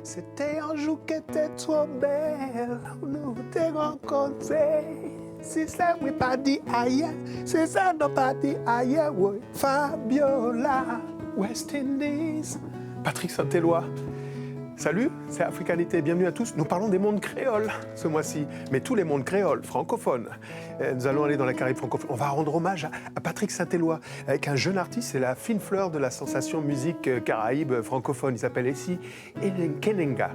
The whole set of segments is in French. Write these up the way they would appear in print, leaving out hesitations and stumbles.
C'était un jour qui était trop belle, nous t'ai rencontré. Si ça n'est pas dit ailleurs, c'est ça n'a pas dit ailleurs, oui. Fabiola, West Indies, Patrick Saint-Éloi. Salut, c'est Africanité, bienvenue à tous. Nous parlons des mondes créoles ce mois-ci, mais tous les mondes créoles, francophones. Nous allons aller dans la Caraïbe francophone. On va rendre hommage à Patrick Saint-Éloi, avec un jeune artiste, c'est la fine fleur de la sensation musique caraïbe francophone. Il s'appelle ici Kenenga.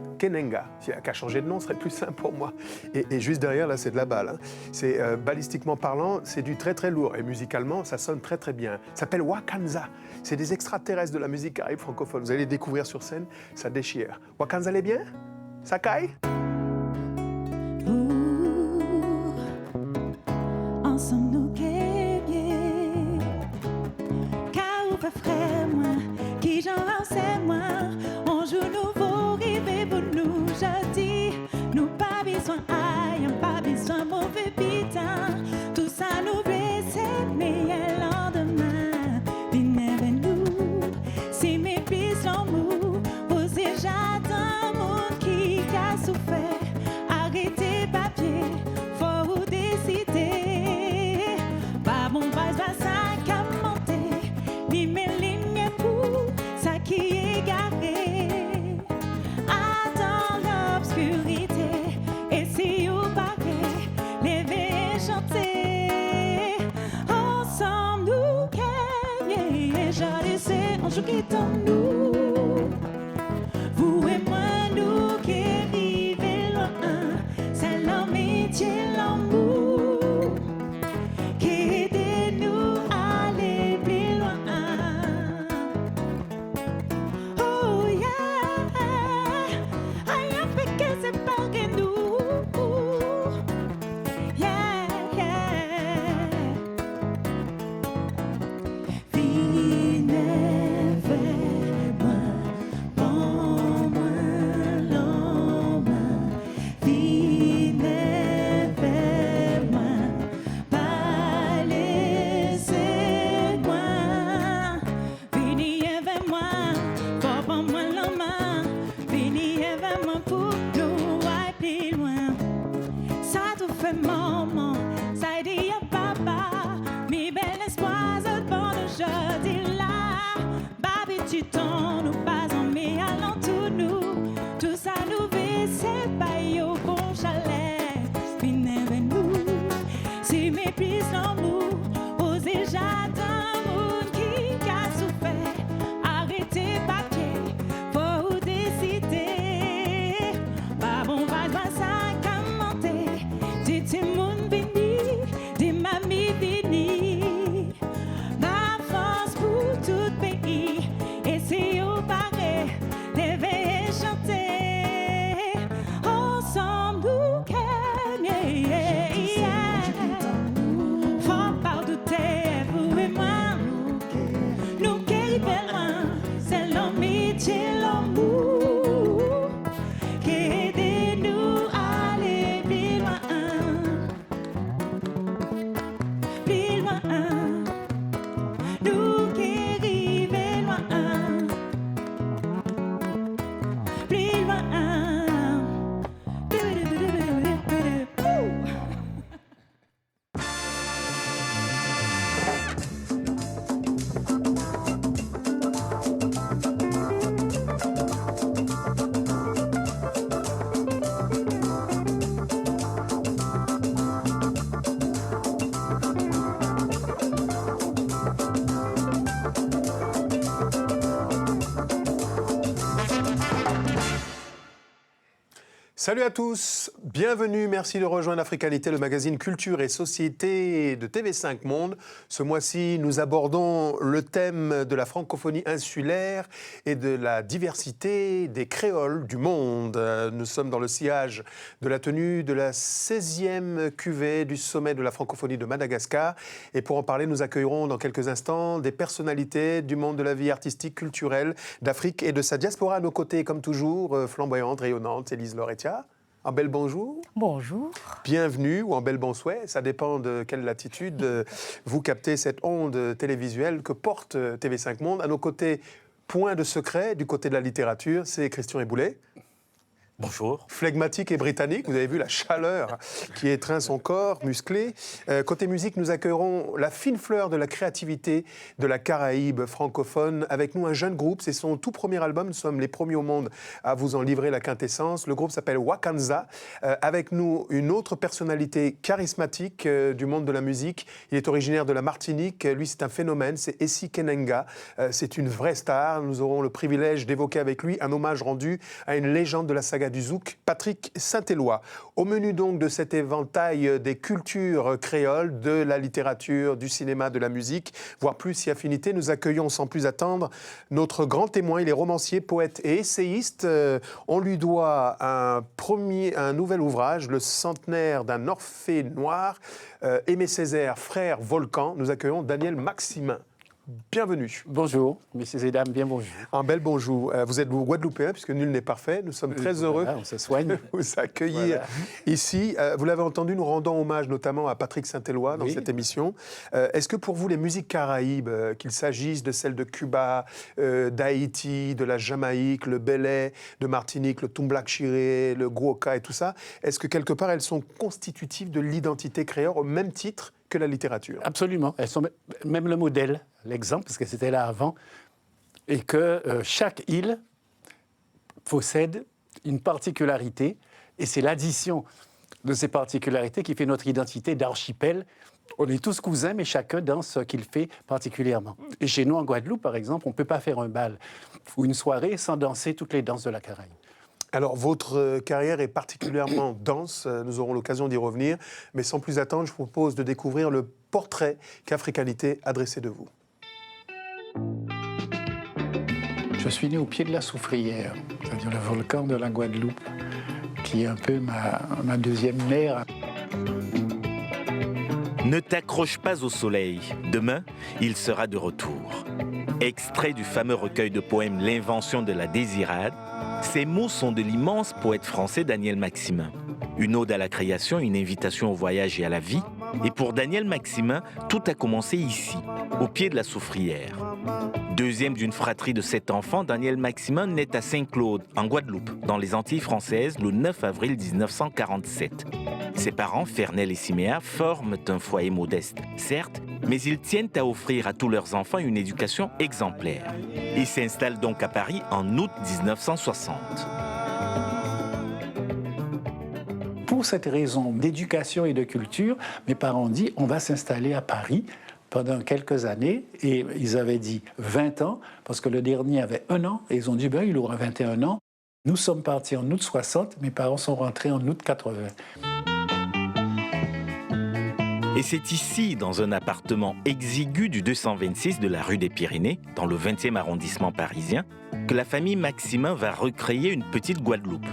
S'il n'a qu'à changer de nom, ce serait plus simple pour moi. Et juste derrière, là, c'est de la balle. Hein. C'est balistiquement parlant, c'est du très très lourd. Et musicalement, ça sonne très très bien. Ça s'appelle Wakanza. C'est des extraterrestres de la musique caraïbe francophone. Vous allez les découvrir sur scène, ça déchire. Wakanza, allez bien? Ça caille? Ensemble nous qu'est bien. Car vous frère moi, qui j'en c'est moi. On joue nouveau, rêver pour nous jeudi. Nous pas besoin aïe, pas besoin mauvais pitin. Tout ça nous blesse, mais lendemain. Venez avec nous, si mes pistes l'amour. Posez j'attends mon qui a souffert. Arrêtez papier, faut vous décider. Pas mon vase, pas ça qu'à monter. Ni mes lignes pour ça qui est garé. Attends l'obscurité. Et si vous parlez, levez et chantez. Ensemble nous qu'aimez. Je sais, on joue qui tombe nous. Vous et moi, nous qui arrivons loin, c'est l'amitié, l'amour qui aide nous à aller plus loin. Oh yeah, rien fait que c'est pas que nous. Yeah, yeah. Venez vers moi. Maman, ça dit à papa, mes belles espoirs, bon je dis là, babi tu t'en nous pas en mais allons tous nous, tout ça nous fait c'est pas au bon chalet, venez avec nous, si mes pistes l'amour, osez j'attends mon qui a souffert, arrêtez papier, faut décider, pas bon va ça commenter. Dites mon béni, dis mamie béni. La force pour tout pays. Et si vous parlez, levez et chantez. Ensemble nous qu'aimez. Faut pas douter, vous et moi. Nous qui loin, c'est l'amitié, l'amour. Qui aide nous à aller plus loin. Plus loin, nous qui arrivons loin, plus loin. Salut à tous, bienvenue, merci de rejoindre Africanité, le magazine Culture et Société de TV5 Monde. Ce mois-ci, nous abordons le thème de la francophonie insulaire et de la diversité des créoles du monde. Nous sommes dans le sillage de la tenue de la 16e cuvée du sommet de la francophonie de Madagascar. Et pour en parler, nous accueillerons dans quelques instants des personnalités du monde de la vie artistique, culturelle d'Afrique et de sa diaspora à nos côtés, comme toujours, flamboyante, rayonnante, Élise Loretia. Un bel bonjour. Bonjour. Bienvenue ou un bel bon souhait, ça dépend de quelle latitude vous captez cette onde télévisuelle que porte TV5 Monde. À nos côtés, point de secret du côté de la littérature, c'est Christian Éboulet. Bonjour. Flegmatique et britannique, vous avez vu la chaleur qui étreint son corps musclé. Côté musique, nous accueillerons la fine fleur de la créativité de la Caraïbe francophone. Avec nous, un jeune groupe, c'est son tout premier album. Nous sommes les premiers au monde à vous en livrer la quintessence. Le groupe s'appelle Wakanza. Avec nous, une autre personnalité charismatique du monde de la musique. Il est originaire de la Martinique. Lui, c'est un phénomène. C'est Essi Kenenga. C'est une vraie star. Nous aurons le privilège d'évoquer avec lui un hommage rendu à une légende de la saga du zouk, Patrick Saint-Éloi. Au menu donc de cet éventail des cultures créoles, de la littérature, du cinéma, de la musique, voire plus si affinité, nous accueillons sans plus attendre notre grand témoin. Il est romancier, poète et essayiste. On lui doit un nouvel ouvrage, le centenaire d'un Orphée noir, Aimé Césaire, frère Volcan. Nous accueillons Daniel Maximin. Bienvenue. Bonjour, messieurs et dames, bien bonjour. Un bel bonjour. Vous êtes Guadeloupéen, puisque nul n'est parfait. Nous sommes très heureux on se soigne. de vous accueillir ici. Vous l'avez entendu, nous rendons hommage notamment à Patrick Saint-Éloi dans cette émission. Est-ce que pour vous, les musiques caraïbes, qu'il s'agisse de celles de Cuba, d'Haïti, de la Jamaïque, le belé, de Martinique, le tumblak chiré, le guoka et tout ça, est-ce que quelque part elles sont constitutives de l'identité créole au même titre que la littérature? Absolument. Elles sont même le modèle, l'exemple, parce que c'était là avant, et que chaque île possède une particularité, et c'est l'addition de ces particularités qui fait notre identité d'archipel. On est tous cousins, mais chacun dans ce qu'il fait particulièrement. Et chez nous, en Guadeloupe, par exemple, on ne peut pas faire un bal ou une soirée sans danser toutes les danses de la Caraïbe. Alors, votre carrière est particulièrement dense, nous aurons l'occasion d'y revenir, mais sans plus attendre, je vous propose de découvrir le portrait qu'Africanité a dressé de vous. Je suis né au pied de la Soufrière, c'est-à-dire le volcan de la Guadeloupe, qui est un peu ma deuxième mère. Ne t'accroche pas au soleil, demain, il sera de retour. Extrait du fameux recueil de poèmes L'invention de la désirade, ces mots sont de l'immense poète français Daniel Maximin. Une ode à la création, une invitation au voyage et à la vie. Et pour Daniel Maximin, tout a commencé ici, au pied de la Soufrière. Deuxième d'une fratrie de 7 enfants, Daniel Maximin naît à Saint-Claude, en Guadeloupe, dans les Antilles françaises, le 9 avril 1947. Ses parents, Fernel et Siméa, forment un foyer modeste, certes, mais ils tiennent à offrir à tous leurs enfants une éducation exemplaire. Ils s'installent donc à Paris en août 1960. Pour cette raison d'éducation et de culture, mes parents ont dit on va s'installer à Paris pendant quelques années. Et ils avaient dit 20 ans, parce que le dernier avait 1 an. Et ils ont dit il aura 21 ans. Nous sommes partis en août 60, mes parents sont rentrés en août 80. Et c'est ici, dans un appartement exigu du 226 de la rue des Pyrénées, dans le 20e arrondissement parisien, que la famille Maximin va recréer une petite Guadeloupe.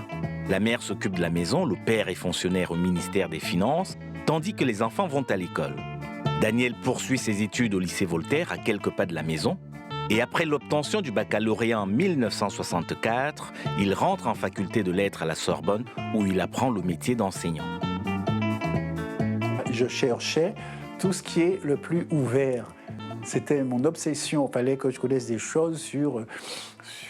La mère s'occupe de la maison, le père est fonctionnaire au ministère des Finances, tandis que les enfants vont à l'école. Daniel poursuit ses études au lycée Voltaire, à quelques pas de la maison, et après l'obtention du baccalauréat en 1964, il rentre en faculté de lettres à la Sorbonne, où il apprend le métier d'enseignant. Je cherchais tout ce qui est le plus ouvert. C'était mon obsession. Il fallait que je connaisse des choses sur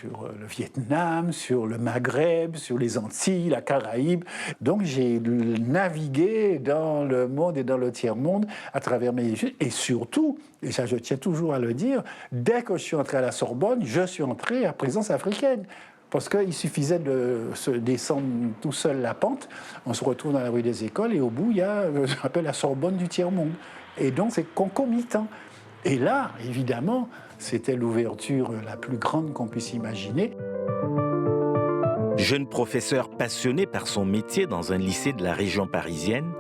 le Vietnam, sur le Maghreb, sur les Antilles, la Caraïbe. Donc j'ai navigué dans le monde et dans le tiers-monde à travers mes études. Et surtout, et ça je tiens toujours à le dire, dès que je suis entré à la Sorbonne, je suis entré à Présence africaine. Parce qu'il suffisait de se descendre tout seul la pente, on se retrouve dans la rue des Écoles et au bout, il y a ce qu'on appelle la Sorbonne du tiers-monde. Et donc, c'est concomitant. Et là, évidemment, c'était l'ouverture la plus grande qu'on puisse imaginer. Jeune professeur passionné par son métier dans un lycée de la région parisienne,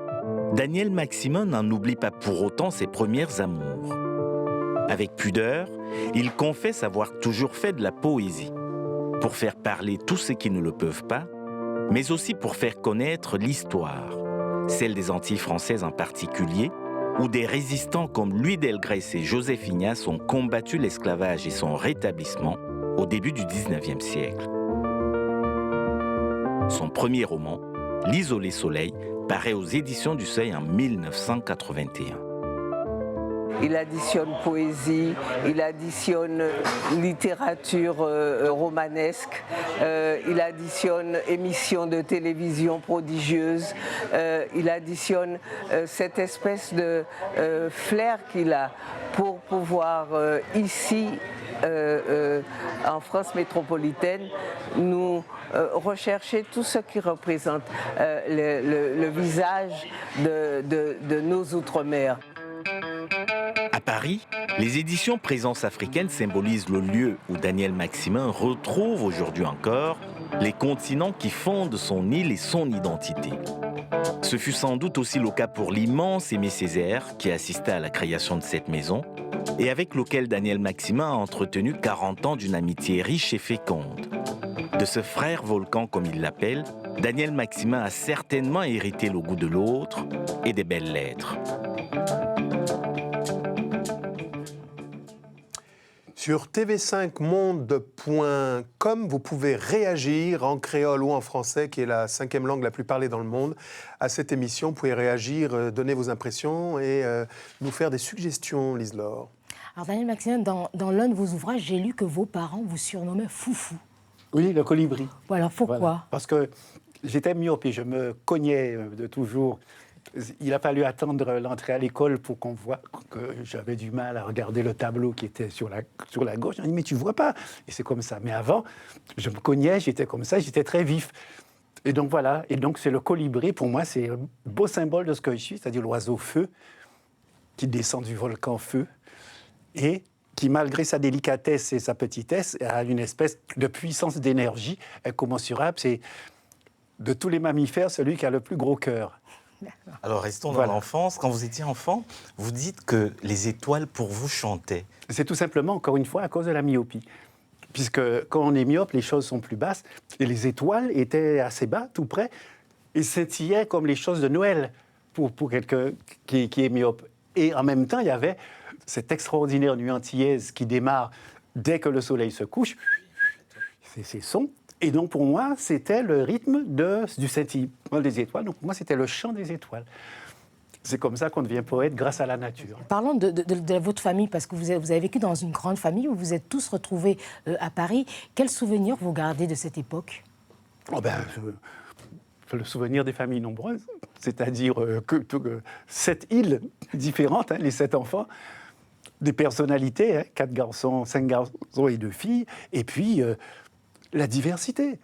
Daniel Maximin n'en oublie pas pour autant ses premières amours. Avec pudeur, il confesse avoir toujours fait de la poésie, pour faire parler tous ceux qui ne le peuvent pas, mais aussi pour faire connaître l'histoire, celle des Antilles françaises en particulier, où des résistants comme Louis Delgrès et Joseph Ignace ont combattu l'esclavage et son rétablissement au début du XIXe siècle. Son premier roman, L'Isolé Soleil, paraît aux éditions du Seuil en 1981. il additionne poésie, il additionne littérature romanesque, il additionne émissions de télévision prodigieuses, il additionne cette espèce de flair qu'il a pour pouvoir ici, en France métropolitaine, nous rechercher tout ce qui représente le visage de nos Outre-mer. À Paris, les éditions Présence africaine symbolisent le lieu où Daniel Maximin retrouve aujourd'hui encore les continents qui fondent son île et son identité. Ce fut sans doute aussi le cas pour l'immense Aimé Césaire qui assistait à la création de cette maison et avec lequel Daniel Maximin a entretenu 40 ans d'une amitié riche et féconde. De ce frère volcan, comme il l'appelle, Daniel Maximin a certainement hérité le goût de l'autre et des belles lettres. Sur tv5monde.com, vous pouvez réagir en créole ou en français, qui est la 5e langue la plus parlée dans le monde, à cette émission. Vous pouvez réagir, donner vos impressions et nous faire des suggestions, Lise-Laure. Alors Daniel Maximin, dans l'un de vos ouvrages, j'ai lu que vos parents vous surnommaient Foufou. Oui, le colibri. Voilà, pourquoi? Voilà. Parce que j'étais myope et je me cognais de toujours. Il a fallu attendre l'entrée à l'école pour qu'on voit que j'avais du mal à regarder le tableau qui était sur la gauche. On dit, mais tu vois pas. Et c'est comme ça. Mais avant, je me cognais, j'étais comme ça, j'étais très vif. Et donc voilà. Et donc c'est le colibri, pour moi, c'est un beau symbole de ce que je suis, c'est-à-dire l'oiseau feu qui descend du volcan feu et qui, malgré sa délicatesse et sa petitesse, a une espèce de puissance d'énergie incommensurable. C'est de tous les mammifères celui qui a le plus gros cœur. Alors restons dans l'enfance. Quand vous étiez enfant, vous dites que les étoiles pour vous chantaient. C'est tout simplement, encore une fois, à cause de la myopie. Puisque quand on est myope, les choses sont plus basses. Et les étoiles étaient assez bas, tout près, et scintillaient comme les choses de Noël pour quelqu'un qui est myope. Et en même temps, il y avait cette extraordinaire nuit antillaise qui démarre dès que le soleil se couche. C'est ces sons. Et donc, pour moi, c'était le rythme du scintillement des étoiles. Donc, pour moi, c'était le chant des étoiles. C'est comme ça qu'on devient poète grâce à la nature. Parlons de votre famille, parce que vous avez vécu dans une grande famille, où vous êtes tous retrouvés à Paris. Quels souvenirs vous gardez de cette époque? Le souvenir des familles nombreuses, c'est-à-dire que 7 îles différentes, les 7 enfants, des personnalités, 4 garçons, 5 garçons et 2 filles, et puis la diversité.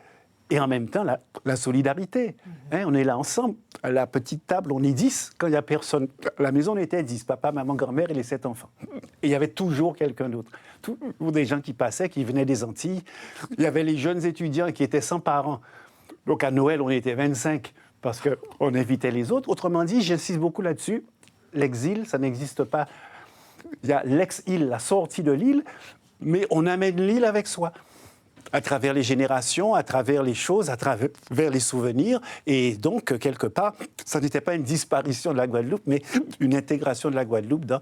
Et en même temps, la solidarité. On est là ensemble. À la petite table, on est 10. Quand il n'y a personne, à la maison, on était 10. Papa, maman, grand-mère et les 7 enfants. Et il y avait toujours quelqu'un d'autre. Toujours des gens qui passaient, qui venaient des Antilles. Il y avait les jeunes étudiants qui étaient sans parents. Donc à Noël, on était 25 parce qu'on invitait les autres. Autrement dit, j'insiste beaucoup là-dessus, l'exil, ça n'existe pas. Il y a l'ex-île, la sortie de l'île, mais on amène l'île avec soi. À travers les générations, à travers les choses, à travers les souvenirs. Et donc, quelque part, ça n'était pas une disparition de la Guadeloupe, mais une intégration de la Guadeloupe dans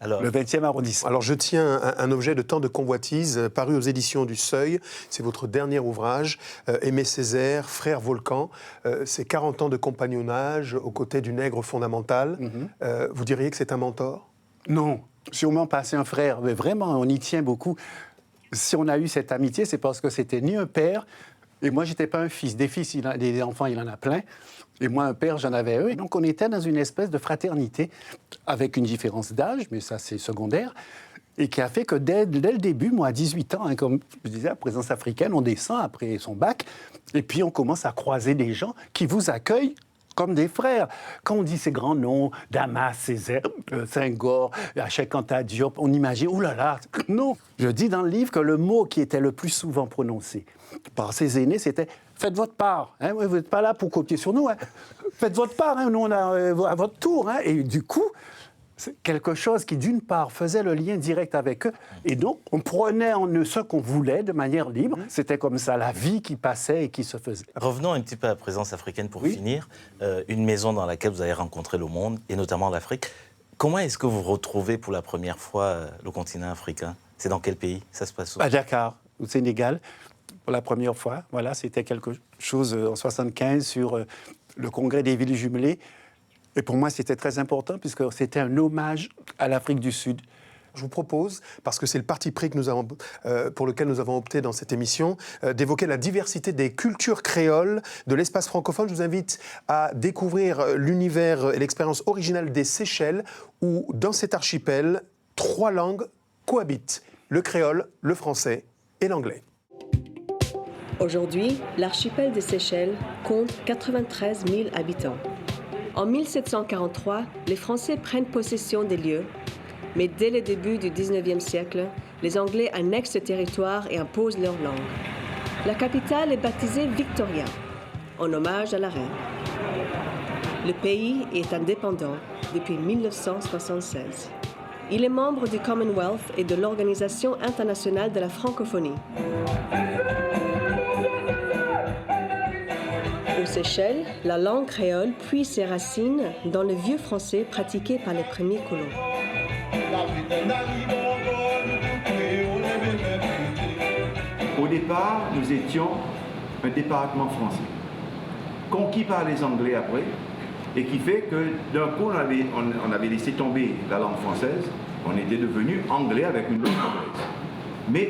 le 20e arrondissement. Alors, je tiens un objet de tant de convoitise, paru aux éditions du Seuil. C'est votre dernier ouvrage, Aimé Césaire, Frère Volcan. C'est 40 ans de compagnonnage aux côtés du nègre fondamental. Vous diriez que c'est un mentor? Non, sûrement pas, c'est un frère. Mais vraiment, on y tient beaucoup. Si on a eu cette amitié, c'est parce que c'était ni un père, et moi, j'étais pas un fils. Des fils, des enfants, il en a plein. Et moi, un père, j'en avais un. Et donc, on était dans une espèce de fraternité, avec une différence d'âge, mais ça, c'est secondaire, et qui a fait que dès le début, moi, à 18 ans, comme je disais, à Présence africaine, on descend après son bac, et puis on commence à croiser des gens qui vous accueillent comme des frères. Quand on dit ces grands noms, Damas, Césaire, Senghor, Cheikh Anta Diop, on imagine, oulala, non. Je dis dans le livre que le mot qui était le plus souvent prononcé par ses aînés, c'était « faites votre part ». Vous n'êtes pas là pour copier sur nous. Faites votre part, nous on a à votre tour. Et du coup, c'est quelque chose qui, d'une part, faisait le lien direct avec eux. Et donc, on prenait en eux ce qu'on voulait de manière libre. C'était comme ça, la vie qui passait et qui se faisait. Revenons un petit peu à Présence africaine pour finir. Une maison dans laquelle vous avez rencontré le monde, et notamment l'Afrique. Comment est-ce que vous retrouvez pour la première fois le continent africain? C'est dans quel pays? Ça se passe où? À Dakar, au Sénégal, pour la première fois. Voilà, c'était quelque chose en 1975 sur le congrès des villes jumelées. Et pour moi, c'était très important puisque c'était un hommage à l'Afrique du Sud. Je vous propose, parce que c'est le parti pris pour lequel nous avons opté dans cette émission, d'évoquer la diversité des cultures créoles de l'espace francophone. Je vous invite à découvrir l'univers et l'expérience originale des Seychelles, où dans cet archipel, 3 langues cohabitent, le créole, le français et l'anglais. Aujourd'hui, l'archipel des Seychelles compte 93 000 habitants. En 1743, les Français prennent possession des lieux, mais dès le début du 19e siècle, les Anglais annexent ce territoire et imposent leur langue. La capitale est baptisée Victoria, en hommage à la reine. Le pays est indépendant depuis 1976. Il est membre du Commonwealth et de l'Organisation internationale de la francophonie. Aux Seychelles, la langue créole puise ses racines dans le vieux français pratiqué par les premiers colons. Au départ, nous étions un département français, conquis par les Anglais après, et qui fait que d'un coup, on avait laissé tomber la langue française, on était devenu anglais avec une langue anglaise. Mais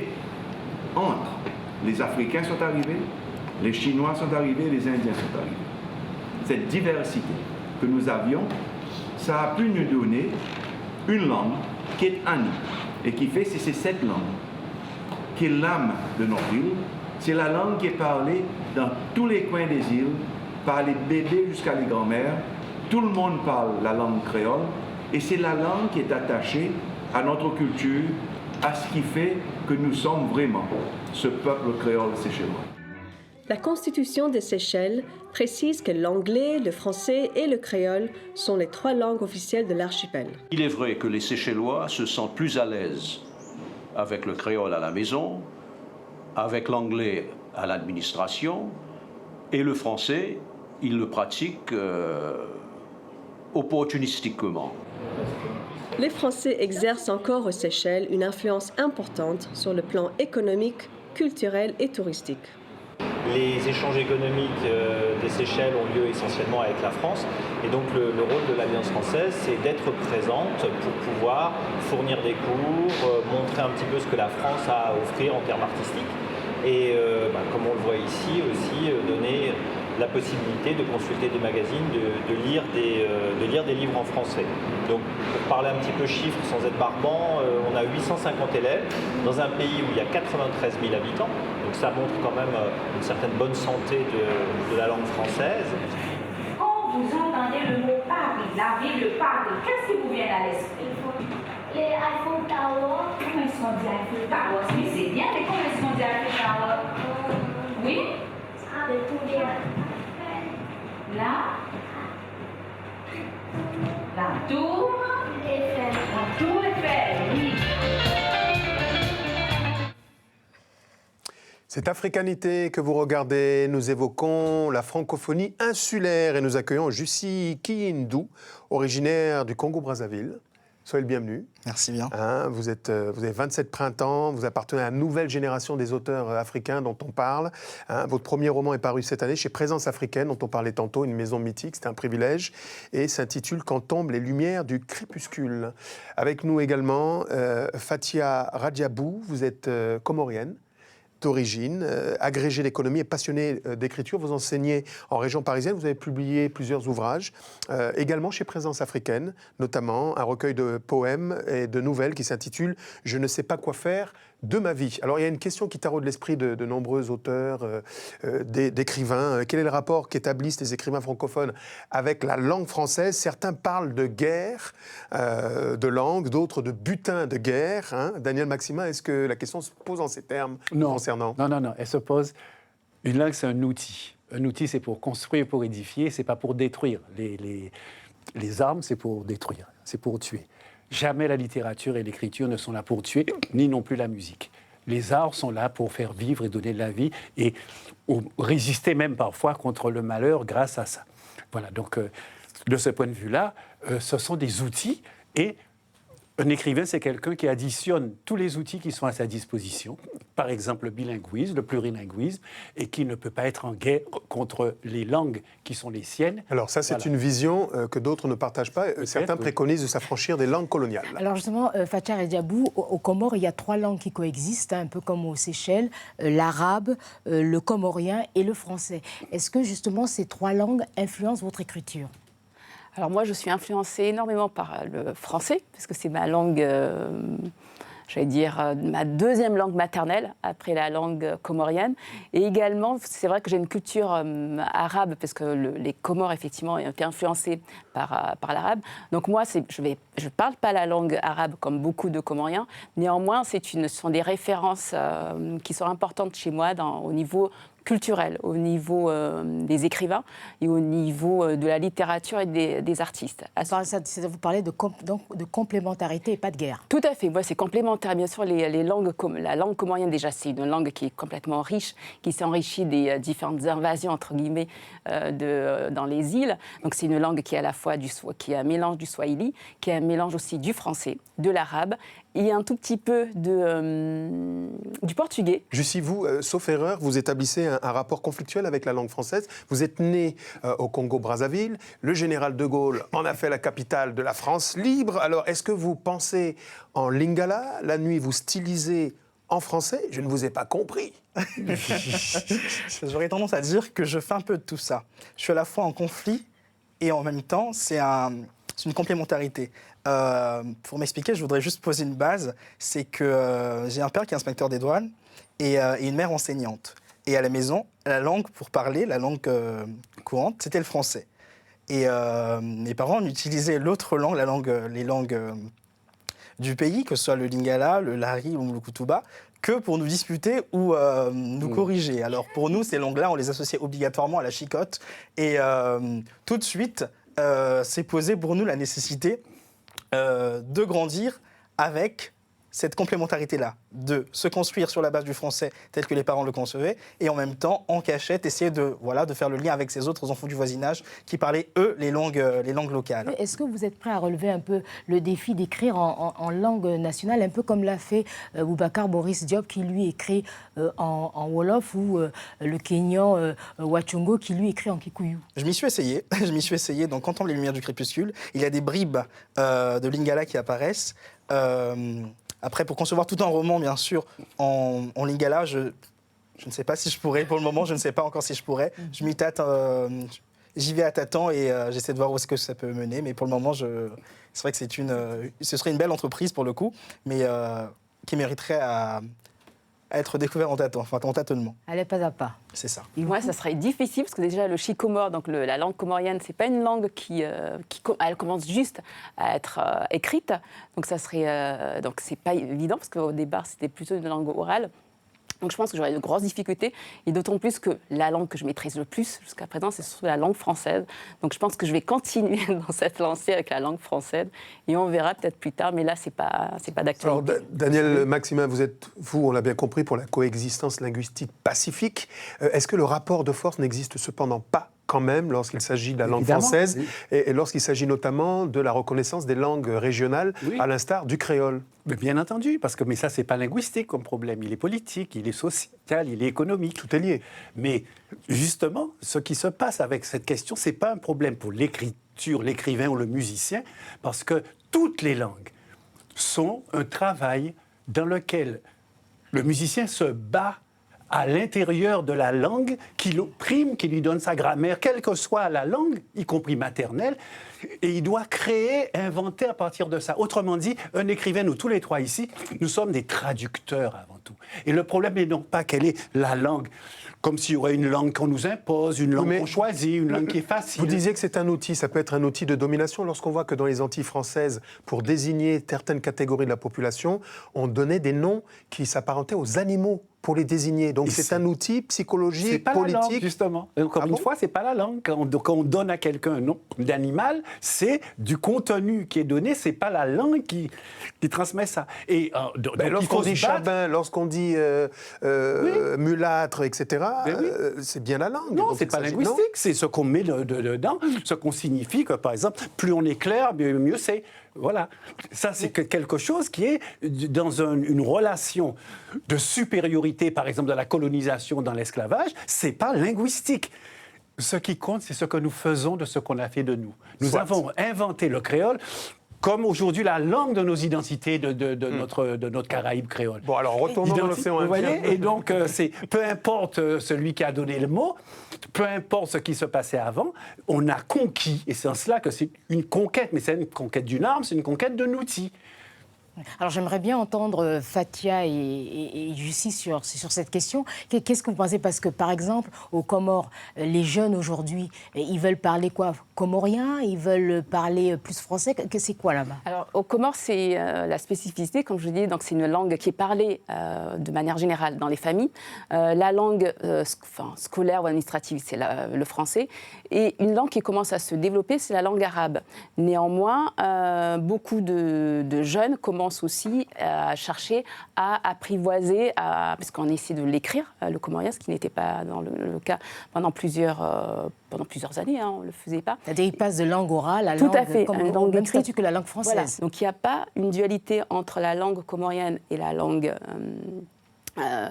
entre, les Africains sont arrivés, les Chinois sont arrivés, les Indiens sont arrivés. Cette diversité que nous avions, ça a pu nous donner une langue qui est à nous, et qui fait, c'est cette langue qui est l'âme de notre île. C'est la langue qui est parlée dans tous les coins des îles, par les bébés jusqu'à les grands-mères. Tout le monde parle la langue créole, et c'est la langue qui est attachée à notre culture, à ce qui fait que nous sommes vraiment ce peuple créole séchellois. La Constitution des Seychelles précise que l'anglais, le français et le créole sont les 3 langues officielles de l'archipel. Il est vrai que les Seychellois se sentent plus à l'aise avec le créole à la maison, avec l'anglais à l'administration, et le français, ils le pratiquent opportunistiquement. Les Français exercent encore aux Seychelles une influence importante sur le plan économique, culturel et touristique. Les échanges économiques des Seychelles ont lieu essentiellement avec la France. Et donc le rôle de l'Alliance française, c'est d'être présente pour pouvoir fournir des cours, montrer un petit peu ce que la France a à offrir en termes artistiques. Et comme on le voit ici aussi, donner la possibilité de consulter des magazines, de lire des livres en français. Donc pour parler un petit peu chiffres sans être barbant, on a 850 élèves dans un pays où il y a 93 000 habitants. Donc ça montre quand même une certaine bonne santé de la langue française. Quand vous entendez le mot Paris, la ville de Paris, qu'est-ce qui vous vient à l'esprit? Les Eiffel Tower. Comment est-ce qu'on dit Eiffel Tower? Oui, c'est bien, mais comment est-ce qu'on dit Eiffel Tower? Oui? Là? La tour Eiffel. La tour Eiffel, oui. Cette africanité que vous regardez, nous évoquons la francophonie insulaire et nous accueillons Jussi Kiyindou, originaire du Congo-Brazzaville. Soyez le bienvenu. Merci bien. Vous avez 27 printemps, vous appartenez à la nouvelle génération des auteurs africains dont on parle. Votre premier roman est paru cette année chez Présence africaine, dont on parlait tantôt, une maison mythique, c'était un privilège, et s'intitule « Quand tombent les lumières du crépuscule ». Avec nous également Fatia Radjabou, vous êtes comorienne d'origine, agrégée d'économie et passionnée d'écriture. Vous enseignez en région parisienne, vous avez publié plusieurs ouvrages, également chez Présence africaine, notamment un recueil de poèmes et de nouvelles qui s'intitule « Je ne sais pas quoi faire de ma vie ». Alors il y a une question qui taraude l'esprit de nombreux auteurs, d'écrivains. Quel est le rapport qu'établissent les écrivains francophones avec la langue française? Certains parlent de guerre de langue, d'autres de butin de guerre. Daniel Maximin, est-ce que la question se pose en ces termes concernant? Non, elle se pose. Une langue, c'est un outil. Un outil, c'est pour construire, pour édifier, c'est pas pour détruire. Les armes, c'est pour détruire, c'est pour tuer. Jamais la littérature et l'écriture ne sont là pour tuer, ni non plus la musique. Les arts sont là pour faire vivre et donner de la vie et résister même parfois contre le malheur grâce à ça. Voilà, donc de ce point de vue-là, ce sont des outils et Un écrivain, c'est quelqu'un qui additionne tous les outils qui sont à sa disposition, par exemple le bilinguisme, le plurilinguisme, et qui ne peut pas être en guerre contre les langues qui sont les siennes. Alors ça, c'est une vision que d'autres ne partagent pas. Certains préconisent de s'affranchir des langues coloniales. Alors justement, Fatchar et Diabou, aux Comores, il y a 3 langues qui coexistent, un peu comme aux Seychelles, l'arabe, le comorien et le français. Est-ce que justement ces 3 langues influencent votre écriture ? Alors moi, je suis influencée énormément par le français, parce que c'est ma langue, j'allais dire, ma 2e langue maternelle, après la langue comorienne. Et également, c'est vrai que j'ai une culture arabe, parce que les Comores, effectivement, ont été influencés par l'arabe. Donc moi, je ne parle pas la langue arabe comme beaucoup de Comoriens. Néanmoins, ce sont des références qui sont importantes chez moi au niveau culturel, au niveau des écrivains et au niveau de la littérature et des artistes. Vous parlez de complémentarité et pas de guerre. Tout à fait. Moi, c'est complémentaire. Bien sûr, les langues, la langue comorienne, déjà, c'est une langue qui est complètement riche, qui s'est enrichie des différentes invasions, entre guillemets, dans les îles. Donc, c'est une langue qui est à la fois qui est un mélange du swahili, qui est un mélange aussi du français, de l'arabe, et un tout petit peu du portugais. Jussi, vous, sauf erreur, vous établissez un rapport conflictuel avec la langue française. Vous êtes né au Congo-Brazzaville. Le général de Gaulle en a fait la capitale de la France libre. Alors, est-ce que vous pensez en lingala? La nuit, vous stylisez en français? Je ne vous ai pas compris. J'aurais tendance à dire que je fais un peu de tout ça. Je suis à la fois en conflit et en même temps, c'est une complémentarité. Pour m'expliquer, je voudrais juste poser une base. C'est que j'ai un père qui est inspecteur des douanes et une mère enseignante. Et à la maison, la langue pour parler, la langue courante, c'était le français. Et mes parents utilisaient l'autre langue, les langues du pays, que ce soit le lingala, le lari ou le kutuba, que pour nous disputer ou nous corriger. Alors pour nous, ces langues-là, on les associait obligatoirement à la chicotte. Et tout de suite, s'est posée pour nous la nécessité de grandir avec cette complémentarité-là, de se construire sur la base du français tel que les parents le concevaient, et en même temps, en cachette, essayer de faire le lien avec ces autres enfants du voisinage qui parlaient, eux, les langues locales. Est-ce que vous êtes prêt à relever un peu le défi d'écrire en langue nationale, un peu comme l'a fait Boubacar Boris Diop, qui lui écrit en Wolof, ou le Kenyan Wachongo, qui lui écrit en Kikuyu? Je m'y suis essayé. Donc, quand on les lumières du crépuscule, il y a des bribes de lingala qui apparaissent. Après, pour concevoir tout un roman, bien sûr, en lingala, je ne sais pas si je pourrais. Pour le moment, je ne sais pas encore si je pourrais. Je m'y tâte, j'y vais à tâtons et j'essaie de voir où est-ce que ça peut mener. Mais pour le moment, c'est vrai que ce serait une belle entreprise pour le coup, mais qui mériterait à être découvert en tâtonnement. Allez, pas à pas. C'est ça. Et moi, ça serait difficile parce que déjà, le chikomore, donc la langue comorienne, c'est pas une langue elle commence juste à être écrite. Donc ça serait, donc c'est pas évident parce qu'au départ, c'était plutôt une langue orale. Donc je pense que j'aurais de grosses difficultés, et d'autant plus que la langue que je maîtrise le plus jusqu'à présent, c'est surtout la langue française. Donc je pense que je vais continuer dans cette lancée avec la langue française, et on verra peut-être plus tard, mais là, c'est pas d'actualité. Alors, Daniel Maximin, vous, on l'a bien compris, pour la coexistence linguistique pacifique. Est-ce que le rapport de force n'existe cependant pas quand même lorsqu'il s'agit de la langue française, et lorsqu'il s'agit notamment de la reconnaissance des langues régionales, à l'instar du créole? Mais bien entendu, mais ça, c'est pas linguistique comme problème. Il est politique, il est social, il est économique. Tout est lié. Mais justement, ce qui se passe avec cette question, c'est pas un problème pour l'écriture, l'écrivain ou le musicien, parce que toutes les langues sont un travail dans lequel le musicien se bat à l'intérieur de la langue qui l'opprime, qui lui donne sa grammaire, quelle que soit la langue, y compris maternelle, et il doit créer, inventer à partir de ça. Autrement dit, un écrivain, nous tous les trois ici, nous sommes des traducteurs avant tout. Et le problème n'est donc pas quelle est la langue, comme s'il y aurait une langue qu'on nous impose, une langue qu'on choisit, une langue qui est facile. Vous disiez que c'est un outil, ça peut être un outil de domination. Lorsqu'on voit que dans les Antilles françaises, pour désigner certaines catégories de la population, on donnait des noms qui s'apparentaient aux animaux pour les désigner. Donc c'est un outil psychologique, pas politique. La langue, justement. Encore une fois, c'est pas la langue. Quand on donne à quelqu'un un nom d'animal, c'est du contenu qui est donné. C'est pas la langue qui transmet ça. Et lorsqu'on dit chabin, lorsqu'on dit mulâtre, etc., c'est bien la langue. Non, c'est pas linguistique. C'est ce qu'on met dedans, ce qu'on signifie. Que par exemple, plus on est clair, mieux c'est. Voilà. Ça, c'est quelque chose qui est dans une relation de supériorité, par exemple, de la colonisation dans l'esclavage. C'est pas linguistique. Ce qui compte, c'est ce que nous faisons de ce qu'on a fait de nous. Nous avons inventé le créole comme aujourd'hui la langue de nos identités de notre Caraïbe créole. Bon, alors retournons dans l'océan Indien. Vous voyez, et donc peu importe celui qui a donné le mot, peu importe ce qui se passait avant, on a conquis, et c'est en cela que c'est une conquête, mais c'est une conquête d'une arme, c'est une conquête d'un outil. Alors j'aimerais bien entendre Fathia et Jussi sur cette question. Qu'est-ce que vous pensez? Parce que par exemple, aux Comores, les jeunes aujourd'hui, ils veulent parler quoi? Comorien? Ils veulent parler plus français? C'est quoi là-bas? Alors aux Comores, c'est la spécificité, comme je vous dis, donc c'est une langue qui est parlée de manière générale dans les familles. La langue scolaire ou administrative, c'est le français. Et une langue qui commence à se développer, c'est la langue arabe. Néanmoins, beaucoup de jeunes commencent aussi à chercher à apprivoiser, parce qu'on essaie de l'écrire, le comorien, ce qui n'était pas dans le cas pendant plusieurs années, on ne le faisait pas. C'est-à-dire qu'il passe de langue orale à Tout langue, à fait, comme une au langue même écrite. statut que la langue française. Voilà. Donc il n'y a pas une dualité entre la langue comorienne et la langue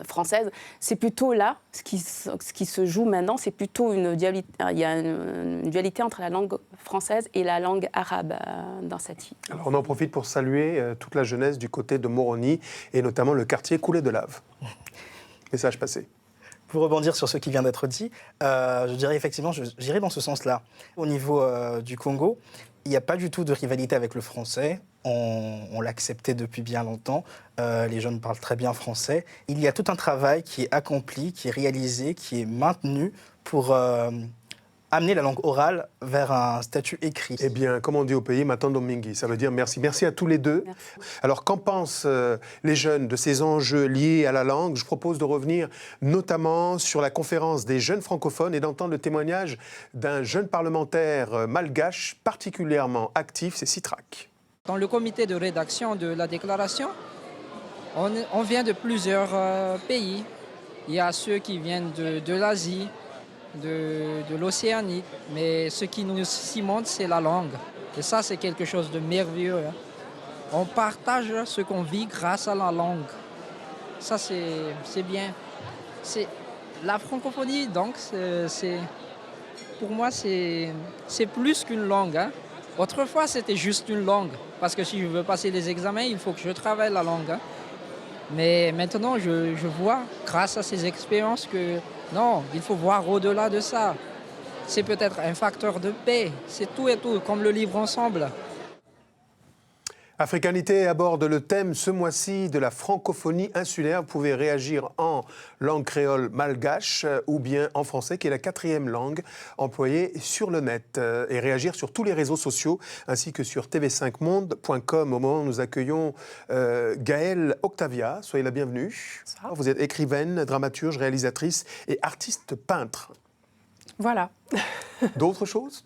française. C'est plutôt là, ce qui se joue maintenant, c'est plutôt une dualité. Il y a une dualité entre la langue française et la langue arabe dans cette île. Alors on en profite pour saluer toute la jeunesse du côté de Moroni et notamment le quartier Coulé de Lave. Message passé. Pour rebondir sur ce qui vient d'être dit, je dirais effectivement, j'irai dans ce sens-là. Au niveau du Congo, il n'y a pas du tout de rivalité avec le français. On l'acceptait depuis bien longtemps. Les jeunes parlent très bien français. Il y a tout un travail qui est accompli, qui est réalisé, qui est maintenu pour amener la langue orale vers un statut écrit. Eh bien, comme on dit au pays, Matando Mingi, ça veut dire merci. Merci à tous les deux. Merci. Alors, qu'en pensent les jeunes de ces enjeux liés à la langue? Je propose de revenir notamment sur la conférence des jeunes francophones et d'entendre le témoignage d'un jeune parlementaire malgache particulièrement actif, c'est Citrak. Dans le comité de rédaction de la déclaration, on vient de plusieurs pays. Il y a ceux qui viennent de l'Asie, de l'Océanie, mais ce qui nous cimente, c'est la langue. Et ça, c'est quelque chose de merveilleux. On partage ce qu'on vit grâce à la langue. Ça, c'est bien. La francophonie, donc, pour moi, c'est plus qu'une langue. Autrefois, c'était juste une langue, parce que si je veux passer les examens, il faut que je travaille la langue. Mais maintenant, je vois, grâce à ces expériences, que non, il faut voir au-delà de ça. C'est peut-être un facteur de paix, c'est tout et tout, comme le livre Ensemble. Africanité aborde le thème ce mois-ci de la francophonie insulaire. Vous pouvez réagir en langue créole malgache ou bien en français, qui est la 4e langue employée sur le net. Et réagir sur tous les réseaux sociaux, ainsi que sur tv5monde.com. Au moment où nous accueillons Gaëlle Octavia. Soyez la bienvenue. Vous êtes écrivaine, dramaturge, réalisatrice et artiste peintre. Voilà. D'autres choses ?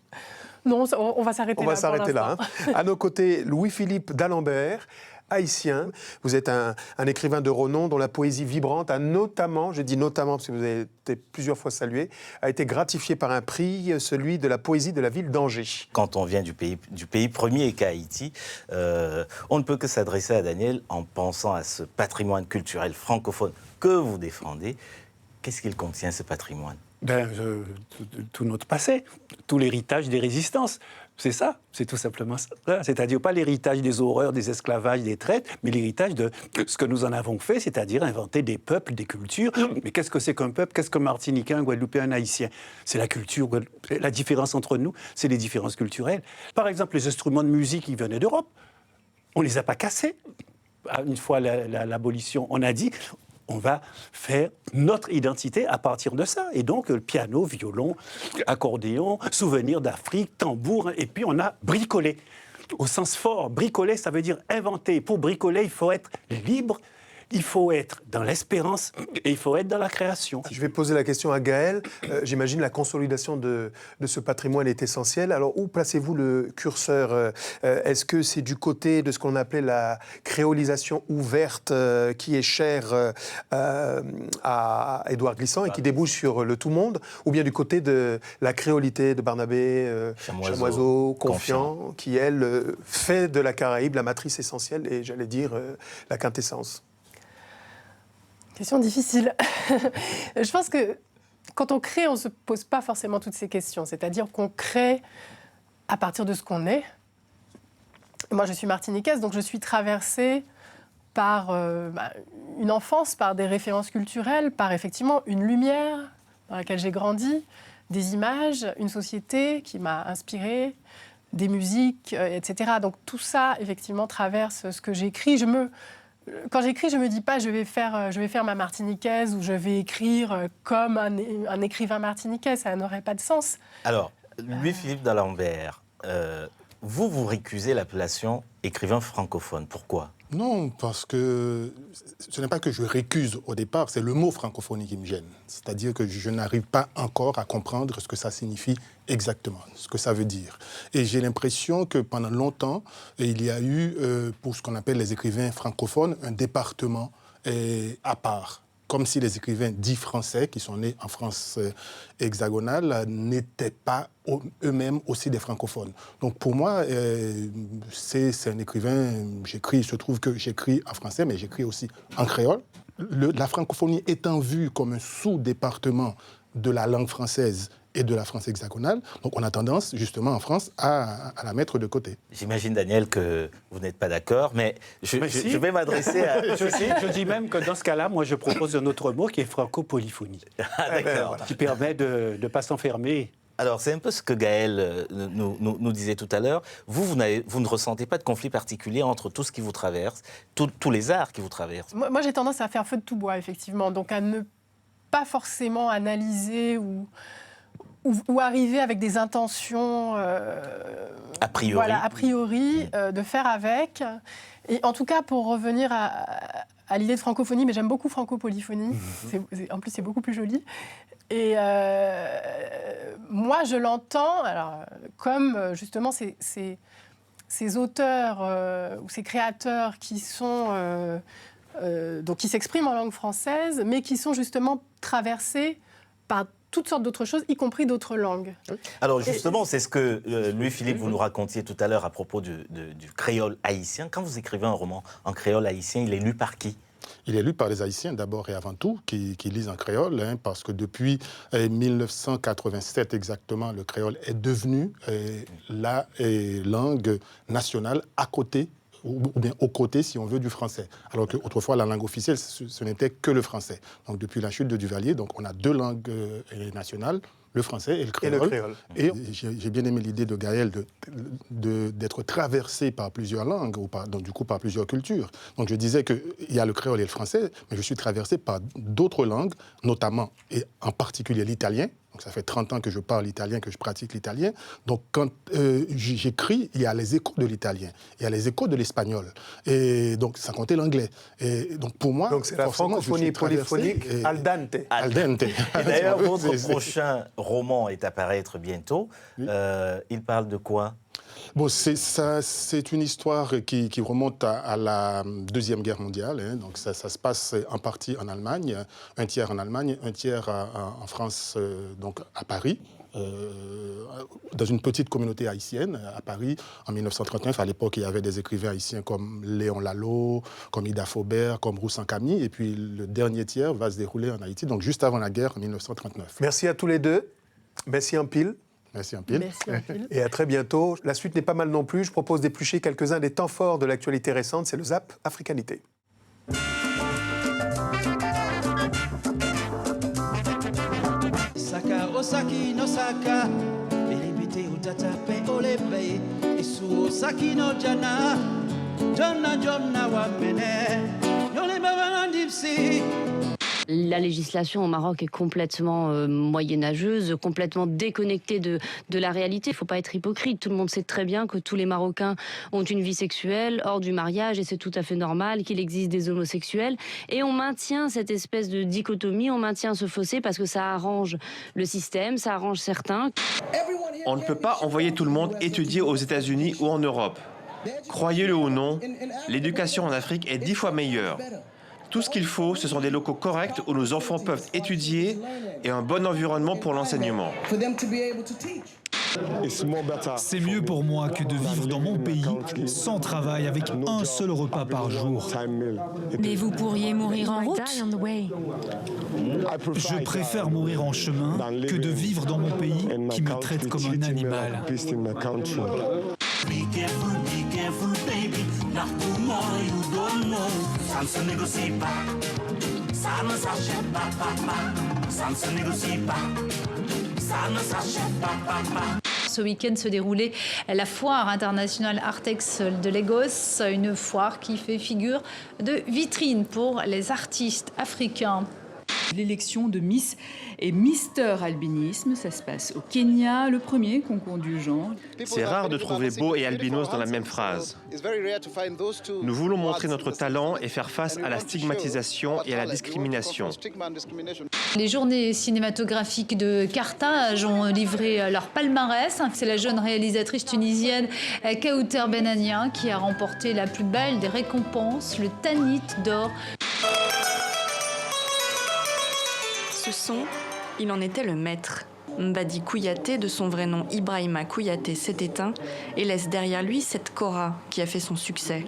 Non, on va s'arrêter là. On va s'arrêter là. À nos côtés, Louis-Philippe d'Alembert, haïtien. Vous êtes un écrivain de renom dont la poésie vibrante a notamment, je dis notamment parce que vous avez été plusieurs fois salué, a été gratifié par un prix, celui de la poésie de la ville d'Angers. Quand on vient du pays premier qu'est Haïti, on ne peut que s'adresser à Daniel en pensant à ce patrimoine culturel francophone que vous défendez. Qu'est-ce qu'il contient, ce patrimoine ? Tout notre passé, tout l'héritage des résistances. C'est ça, c'est tout simplement ça. C'est-à-dire pas l'héritage des horreurs, des esclavages, des traites, mais l'héritage de ce que nous en avons fait, c'est-à-dire inventer des peuples, des cultures. Mais qu'est-ce que c'est qu'un peuple? Qu'est-ce qu'un Martiniquais, un Guadeloupéen, un Haïtien? C'est la culture. La différence entre nous, c'est les différences culturelles. Par exemple, les instruments de musique qui venaient d'Europe, on ne les a pas cassés. Une fois l'abolition, on a dit... on va faire notre identité à partir de ça. Et donc, le piano, violon, accordéon, souvenir d'Afrique, tambour, et puis on a bricolé. Au sens fort, bricoler, ça veut dire inventer. Pour bricoler, il faut être libre, il faut être dans l'espérance et il faut être dans la création. Je vais poser la question à Gaël. J'imagine la consolidation de ce patrimoine est essentielle. Alors, où placez-vous le curseur? Est-ce que c'est du côté de ce qu'on appelait la créolisation ouverte qui est chère à Édouard Glissant et qui débouche sur le tout monde, ou bien du côté de la créolité de Barnabé Chamoiseau, Confiant, qui, elle, fait de la Caraïbe la matrice essentielle et, j'allais dire, la quintessence? Question difficile. Je pense que quand on crée, on ne se pose pas forcément toutes ces questions. C'est-à-dire qu'on crée à partir de ce qu'on est. Moi, je suis martiniquaise, donc je suis traversée par une enfance, par des références culturelles, par effectivement une lumière dans laquelle j'ai grandi, des images, une société qui m'a inspirée, des musiques, etc. Donc tout ça, effectivement, traverse ce que j'écris. Quand j'écris, je ne me dis pas je vais faire ma martiniquaise ou je vais écrire comme un écrivain martiniquais. Ça n'aurait pas de sens. Alors, Louis-Philippe d'Alembert, vous récusez l'appellation écrivain francophone. Pourquoi ? Non, parce que ce n'est pas que je récuse au départ, c'est le mot francophonie qui me gêne. C'est-à-dire que je n'arrive pas encore à comprendre ce que ça signifie exactement, ce que ça veut dire. Et j'ai l'impression que pendant longtemps, il y a eu, pour ce qu'on appelle les écrivains francophones, un département à part. Comme si les écrivains dits français, qui sont nés en France hexagonale, n'étaient pas eux-mêmes aussi des francophones. Donc pour moi, c'est un écrivain, il se trouve que j'écris en français, mais j'écris aussi en créole. La francophonie étant vue comme un sous-département de la langue française et de la France hexagonale, donc on a tendance justement en France à la mettre de côté. J'imagine, Daniel, que vous n'êtes pas d'accord, mais je vais m'adresser à... Je dis même que dans ce cas-là, moi je propose un autre mot qui est francopolyphonie, qui permet de ne pas s'enfermer. Alors, c'est un peu ce que Gaël nous disait tout à l'heure. Vous ne ressentez pas de conflit particulier entre tout ce qui vous traverse, tous les arts qui vous traversent? Moi, j'ai tendance à faire feu de tout bois, effectivement, donc à ne pas forcément analyser ou arriver avec des intentions a priori, voilà, a priori de faire avec. Et en tout cas, pour revenir à l'idée de francophonie, mais j'aime beaucoup francopolyphonie, en plus c'est beaucoup plus joli. Et moi, je l'entends comme justement ces auteurs ou ces créateurs qui sont... donc qui s'expriment en langue française, mais qui sont justement traversés par toutes sortes d'autres choses, y compris d'autres langues. Alors justement, c'est ce que Louis-Philippe, vous nous racontiez tout à l'heure à propos du créole haïtien. Quand vous écrivez un roman en créole haïtien, il est lu par qui ? Il est lu par les Haïtiens d'abord et avant tout, qui lisent en créole, parce que depuis 1987 exactement, le créole est devenu la langue nationale à côté, ou bien aux côtés, si on veut, du français. Alors qu'autrefois, la langue officielle, ce n'était que le français. Donc depuis la chute de Duvalier, donc on a deux langues nationales, le français et le créole. Et j'ai bien aimé l'idée de Gaël d'être traversé par plusieurs langues, donc du coup par plusieurs cultures. Donc je disais qu'il y a le créole et le français, mais je suis traversé par d'autres langues, notamment et en particulier l'italien. Donc ça fait 30 ans que je parle italien, que je pratique l'italien. Donc quand j'écris, il y a les échos de l'italien, il y a les échos de l'espagnol. Et donc sans compter l'anglais. Et donc pour moi, donc c'est la francophonie polyphonique al dente. Al dente. Et d'ailleurs, votre prochain roman est à paraître bientôt. Oui. Il parle de quoi ? Bon, c'est une histoire qui remonte à la Deuxième Guerre mondiale. Hein. Donc ça se passe en partie en Allemagne, un tiers en Allemagne, un tiers en France, donc à Paris. Dans une petite communauté haïtienne à Paris en 1939. À l'époque, il y avait des écrivains haïtiens comme Léon Lalo, comme Ida Faubert, comme Roussan Camille. Et puis le dernier tiers va se dérouler en Haïti, donc juste avant la guerre en 1939. Merci à tous les deux. Merci en pile. Merci en pile. Merci en pile. Et à très bientôt. La suite n'est pas mal non plus. Je propose d'éplucher quelques-uns des temps forts de l'actualité récente. C'est le Zap Africanité. Saka osaki no saka, elibiti utatape olepe, isu osaki no jana, jona wa mene, yole baba ndipsi. La législation au Maroc est complètement moyenâgeuse, complètement déconnectée de la réalité. Il ne faut pas être hypocrite. Tout le monde sait très bien que tous les Marocains ont une vie sexuelle hors du mariage et c'est tout à fait normal qu'il existe des homosexuels. Et on maintient cette espèce de dichotomie, on maintient ce fossé parce que ça arrange le système, ça arrange certains. On ne peut pas envoyer tout le monde étudier aux États-Unis ou en Europe. Croyez-le ou non, l'éducation en Afrique est 10 fois meilleure. Tout ce qu'il faut, ce sont des locaux corrects où nos enfants peuvent étudier et un bon environnement pour l'enseignement. C'est mieux pour moi que de vivre dans mon pays sans travail avec un seul repas par jour. Mais vous pourriez mourir en route. Je préfère mourir en chemin que de vivre dans mon pays qui me traite comme un animal. Be careful, baby. Not tomorrow, you don't know. Ça ne se négocie pas. Ça ne s'achète pas, papa. Ça ne se négocie pas. Ça ne s'achète pas, papa. Ce week-end se déroulait la foire internationale Artex de Lagos, une foire qui fait figure de vitrine pour les artistes africains. L'élection de Miss et Mister Albinisme, ça se passe au Kenya, le premier concours du genre. C'est rare de trouver beau et albinos dans la même phrase. Nous voulons montrer notre talent et faire face à la stigmatisation et à la discrimination. Les journées cinématographiques de Carthage ont livré leur palmarès. C'est la jeune réalisatrice tunisienne Kaouter Benania qui a remporté la plus belle des récompenses, le Tanit d'or. Ce son, il en était le maître. Mbadi Kouyaté, de son vrai nom Ibrahima Kouyaté, s'est éteint et laisse derrière lui cette kora qui a fait son succès.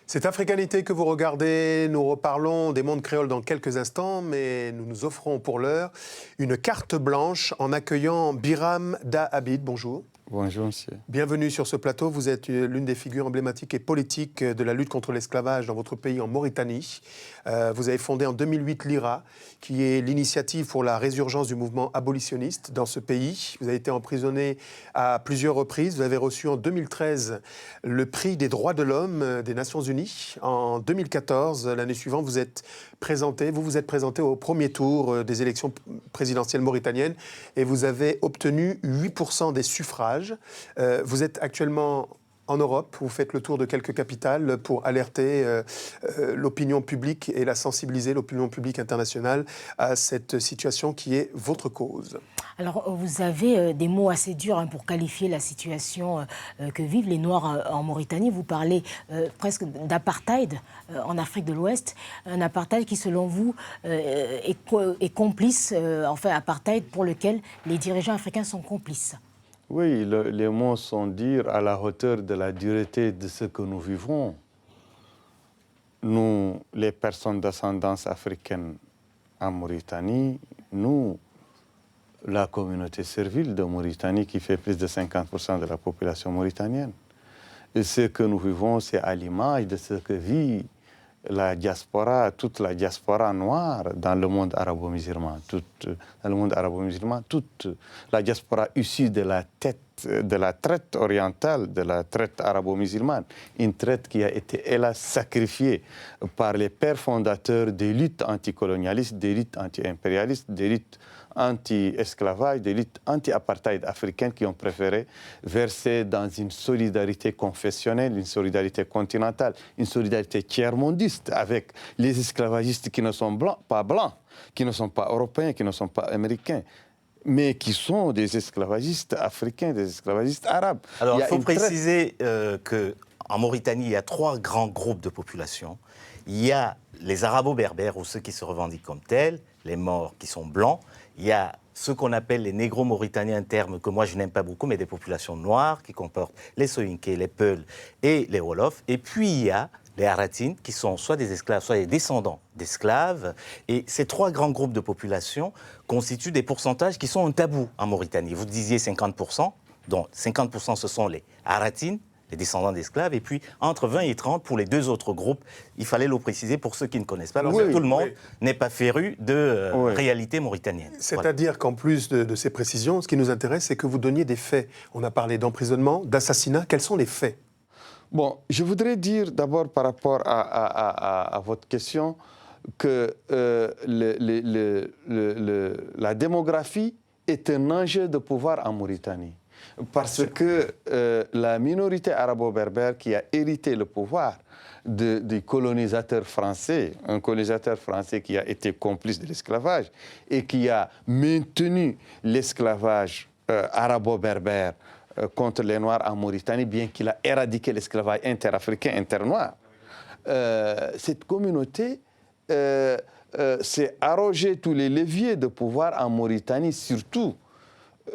Cette africanité que vous regardez, nous reparlons des mondes créoles dans quelques instants, mais nous nous offrons pour l'heure une carte blanche en accueillant Biram Da Habib. Bonjour. Bonjour, monsieur. Bienvenue sur ce plateau. Vous êtes l'une des figures emblématiques et politiques de la lutte contre l'esclavage dans votre pays, en Mauritanie. Vous avez fondé en 2008 l'IRA, qui est l'initiative pour la résurgence du mouvement abolitionniste dans ce pays. Vous avez été emprisonné à plusieurs reprises. Vous avez reçu en 2013 le prix des droits de l'homme des Nations Unies. En 2014, l'année suivante, vous vous êtes présenté au premier tour des élections présidentielles mauritaniennes et vous avez obtenu 8% des suffrages. Vous êtes actuellement en Europe, vous faites le tour de quelques capitales pour alerter l'opinion publique et la sensibiliser, l'opinion publique internationale, à cette situation qui est votre cause. Alors, vous avez des mots assez durs pour qualifier la situation que vivent les Noirs en Mauritanie. Vous parlez presque d'apartheid en Afrique de l'Ouest, un apartheid qui, selon vous, est complice, enfin, apartheid pour lequel les dirigeants africains sont complices. Oui, les mots sont durs à la hauteur de la dureté de ce que nous vivons. Nous, les personnes d'ascendance africaine en Mauritanie, nous, la communauté servile de Mauritanie qui fait plus de 50% de la population mauritanienne. Et ce que nous vivons, c'est à l'image de ce que vit la diaspora, toute la diaspora noire dans le monde arabo-musulman. Toute la diaspora issue de la traite orientale, de la traite arabo-musulmane. Une traite qui a été, hélas, sacrifiée par les pères fondateurs des luttes anticolonialistes, des luttes anti-impérialistes, des luttes anti-esclavage, des luttes anti-apartheid africaines qui ont préféré verser dans une solidarité confessionnelle, une solidarité continentale, une solidarité tiers-mondiste avec les esclavagistes qui ne sont pas blancs, qui ne sont pas européens, qui ne sont pas américains, mais qui sont des esclavagistes africains, des esclavagistes arabes. Alors, il faut préciser qu'en Mauritanie, il y a 3 grands groupes de population. Il y a les arabo-berbères, ou ceux qui se revendiquent comme tels, les Maures qui sont blancs. Il y a ce qu'on appelle les négro-mauritaniens, un terme que moi je n'aime pas beaucoup, mais des populations noires qui comportent les Soninké, les Peuls et les Wolofs. Et puis il y a les Haratines qui sont soit des esclaves, soit des descendants d'esclaves. Et ces 3 grands groupes de population constituent des pourcentages qui sont un tabou en Mauritanie. Vous disiez 50%, dont 50% ce sont les Haratines, les descendants d'esclaves, et puis entre 20 et 30 pour les 2 autres groupes. Il fallait le préciser pour ceux qui ne connaissent pas, parce que tout le monde n'est pas féru de réalité mauritanienne. C'est-à-dire qu'en plus de ces précisions, ce qui nous intéresse, c'est que vous donniez des faits. On a parlé d'emprisonnement, d'assassinat. Quels sont les faits ? Bon, je voudrais dire d'abord par rapport à votre question que la démographie est un enjeu de pouvoir en Mauritanie. Parce que la minorité arabo-berbère qui a hérité le pouvoir du colonisateur français, un colonisateur français qui a été complice de l'esclavage et qui a maintenu l'esclavage arabo-berbère contre les Noirs en Mauritanie, bien qu'il a éradiqué l'esclavage interafricain, internoir. Cette communauté s'est arrogé tous les leviers de pouvoir en Mauritanie, surtout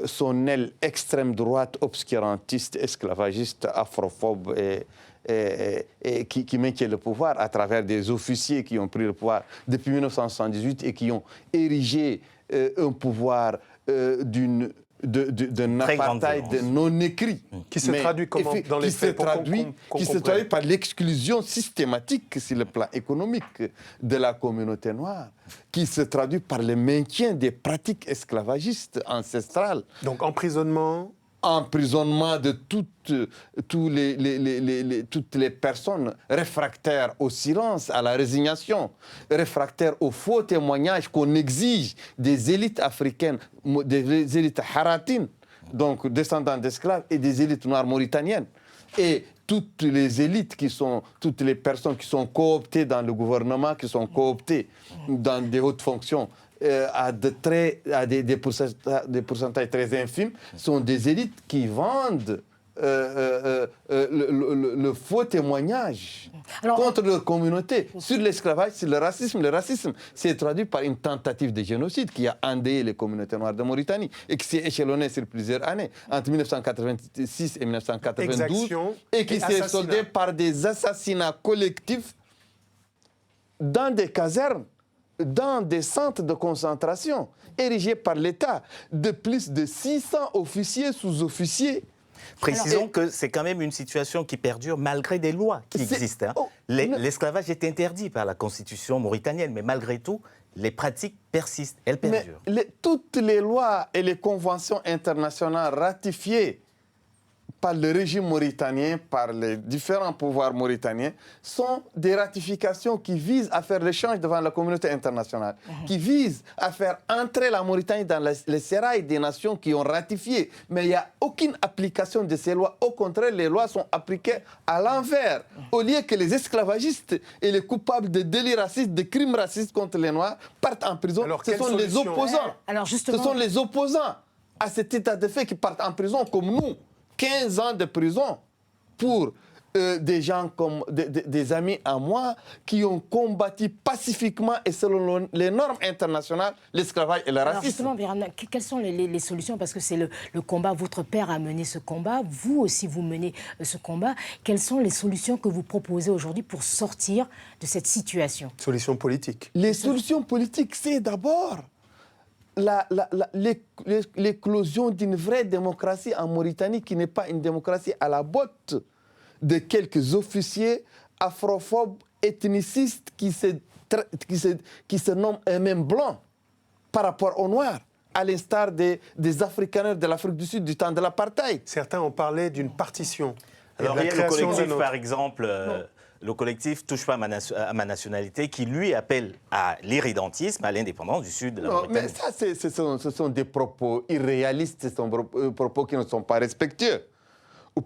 son aile extrême droite, obscurantiste, esclavagiste, afrophobe et qui maintient le pouvoir à travers des officiers qui ont pris le pouvoir depuis 1978 et qui ont érigé un pouvoir d'un apartheid non écrit. Qui se traduit comment dans les faits Qui se traduit par l'exclusion systématique sur le plan économique de la communauté noire, qui se traduit par le maintien des pratiques esclavagistes ancestrales. Donc emprisonnement de toutes les personnes réfractaires au silence, à la résignation, réfractaires aux faux témoignages qu'on exige des élites africaines, des élites haratines, donc descendants d'esclaves, et des élites noires mauritaniennes. Et toutes les élites toutes les personnes qui sont cooptées dans le gouvernement, qui sont cooptées dans des hautes fonctions, à des pourcentages très infimes, sont des élites qui vendent le faux témoignage contre leur communauté sur l'esclavage, sur le racisme. Le racisme s'est traduit par une tentative de génocide qui a endeuillé les communautés noires de Mauritanie et qui s'est échelonnée sur plusieurs années, entre 1986 et 1992, et qui s'est soldée par des assassinats collectifs dans des casernes, dans des centres de concentration érigés par l'État, de plus de 600 officiers, sous-officiers. Précisons que c'est quand même une situation qui perdure malgré des lois qui existent. L'esclavage est interdit par la constitution mauritanienne, mais malgré tout, les pratiques persistent, elles perdurent. Mais toutes les lois et les conventions internationales ratifiées par le régime mauritanien, par les différents pouvoirs mauritaniens, sont des ratifications qui visent à faire l'échange devant la communauté internationale, qui visent à faire entrer la Mauritanie dans les sérails des nations qui ont ratifié. Mais il n'y a aucune application de ces lois. Au contraire, les lois sont appliquées à l'envers. Au lieu que les esclavagistes et les coupables de délits racistes, de crimes racistes contre les Noirs partent en prison, ce sont les opposants. Ce sont les opposants à cet état de fait qui partent en prison comme nous. 15 ans de prison pour des gens comme des amis à moi qui ont combattu pacifiquement et selon les normes internationales l'esclavage et le racisme. Alors justement, Birame, quelles sont les solutions? Parce que c'est le combat, votre père a mené ce combat, vous aussi vous menez ce combat. Quelles sont les solutions que vous proposez aujourd'hui pour sortir de cette situation? Solutions politiques. Les solutions politiques, c'est d'abord l'éclosion d'une vraie démocratie en Mauritanie qui n'est pas une démocratie à la botte de quelques officiers afrophobes, ethnicistes qui se nomment eux-mêmes blancs par rapport aux Noirs, à l'instar des Afrikaners de l'Afrique du Sud du temps de l'apartheid. Certains ont parlé d'une partition. Alors, il y a le collectif, par exemple... Le collectif Touche pas à ma nationalité, qui lui appelle à l'irrédentisme, à l'indépendance du Sud de la Mauritanie. Mais ça, ce sont des propos irréalistes, ce sont des propos qui ne sont pas respectueux.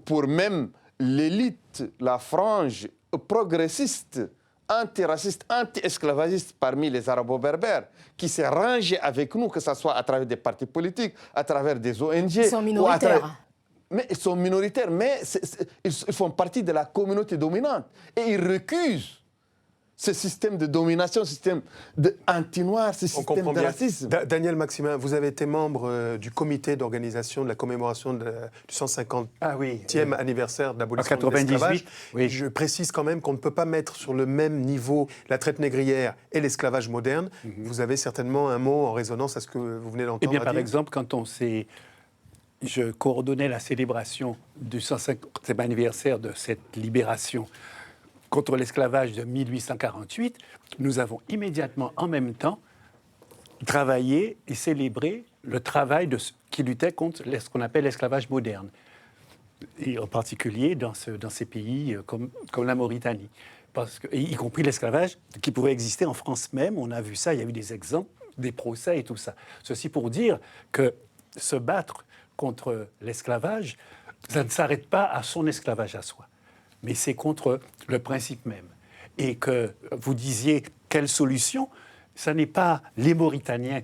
Pour même l'élite, la frange progressiste, antiraciste, anti-esclavagiste parmi les arabo-berbères, qui s'est rangée avec nous, que ce soit à travers des partis politiques, à travers des ONG... Ils sont minoritaires. Mais ils sont minoritaires, mais ils font partie de la communauté dominante. Et ils recusent ce système de domination, ce système anti-noir, ce système de racisme. Daniel Maximin, vous avez été membre du comité d'organisation de la commémoration du 150e anniversaire de l'abolition de l'esclavage. Je précise quand même qu'on ne peut pas mettre sur le même niveau la traite négrière et l'esclavage moderne. Vous avez certainement un mot en résonance à ce que vous venez d'entendre. Eh bien, par exemple, quand je coordonnais la célébration du 150e anniversaire de cette libération contre l'esclavage de 1848, nous avons immédiatement, en même temps, travaillé et célébré le travail qui luttait contre ce qu'on appelle l'esclavage moderne. et en particulier dans ces pays comme la Mauritanie. Y compris l'esclavage qui pouvait exister en France même. On a vu ça, il y a eu des exemples, des procès et tout ça. Ceci pour dire que se battre contre l'esclavage, ça ne s'arrête pas à son esclavage à soi, mais c'est contre le principe même. Et que vous disiez, quelle solution? Ce n'est pas les Mauritaniens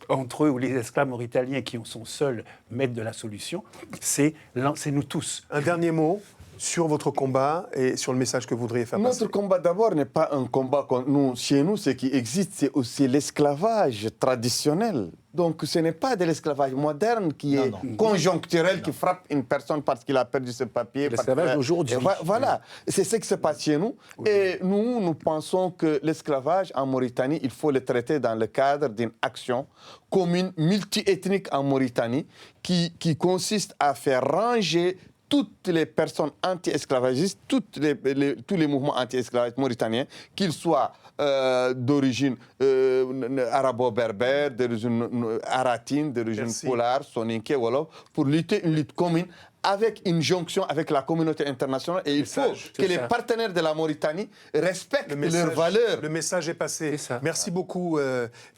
entre eux ou les esclaves mauritaniens qui sont seuls maîtres de la solution, c'est nous tous. Un dernier mot sur votre combat et sur le message que vous voudriez faire passer. Notre combat d'abord n'est pas un combat contre nous. Chez nous, ce qui existe, c'est aussi l'esclavage traditionnel. Donc ce n'est pas de l'esclavage moderne qui est conjoncturel, qui frappe une personne parce qu'il a perdu ses papiers. L'esclavage aujourd'hui. Voilà, c'est ce qui se passe chez nous. Oui. Et nous pensons que l'esclavage en Mauritanie, il faut le traiter dans le cadre d'une action commune multiethnique en Mauritanie qui consiste à faire ranger toutes les personnes anti-esclavagistes, tous les mouvements anti-esclavagistes mauritaniens, qu'ils soient d'origine arabo-berbère, d'origine aratine, d'origine polar, soninké, wolof, pour lutter une lutte commune avec une jonction avec la communauté internationale. Et il faut que les partenaires de la Mauritanie respectent leurs valeurs. Le message est passé. Merci beaucoup,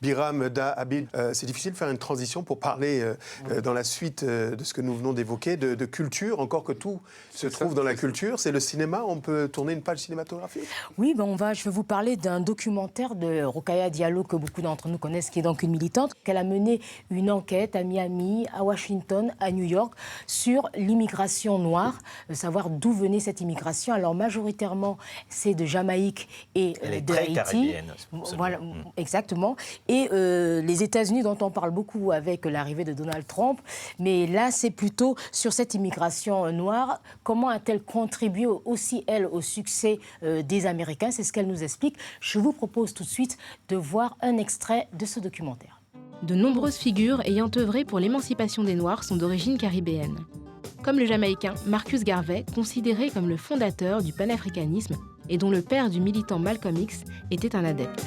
Biram Da Abid. C'est difficile de faire une transition pour parler dans la suite de ce que nous venons d'évoquer, de culture, encore que tout se trouve dans la culture. C'est le cinéma, on peut tourner une page cinématographique? Oui, je vais vous parler d'un documentaire de Rokhaya Diallo que beaucoup d'entre nous connaissent, qui est donc une militante. Elle a mené une enquête à Miami, à Washington, à New York, sur l'immigration noire, savoir d'où venait cette immigration. Alors majoritairement, c'est de Jamaïque et de Haïti. Voilà, exactement. Et les États-Unis, dont on parle beaucoup avec l'arrivée de Donald Trump, mais là, c'est plutôt sur cette immigration noire. Comment a-t-elle contribué aussi, elle, au succès des Américains? C'est ce qu'elle nous explique. Je vous propose tout de suite de voir un extrait de ce documentaire. De nombreuses figures ayant œuvré pour l'émancipation des Noirs sont d'origine caribéenne. Comme le Jamaïcain Marcus Garvey, considéré comme le fondateur du panafricanisme et dont le père du militant Malcolm X était un adepte.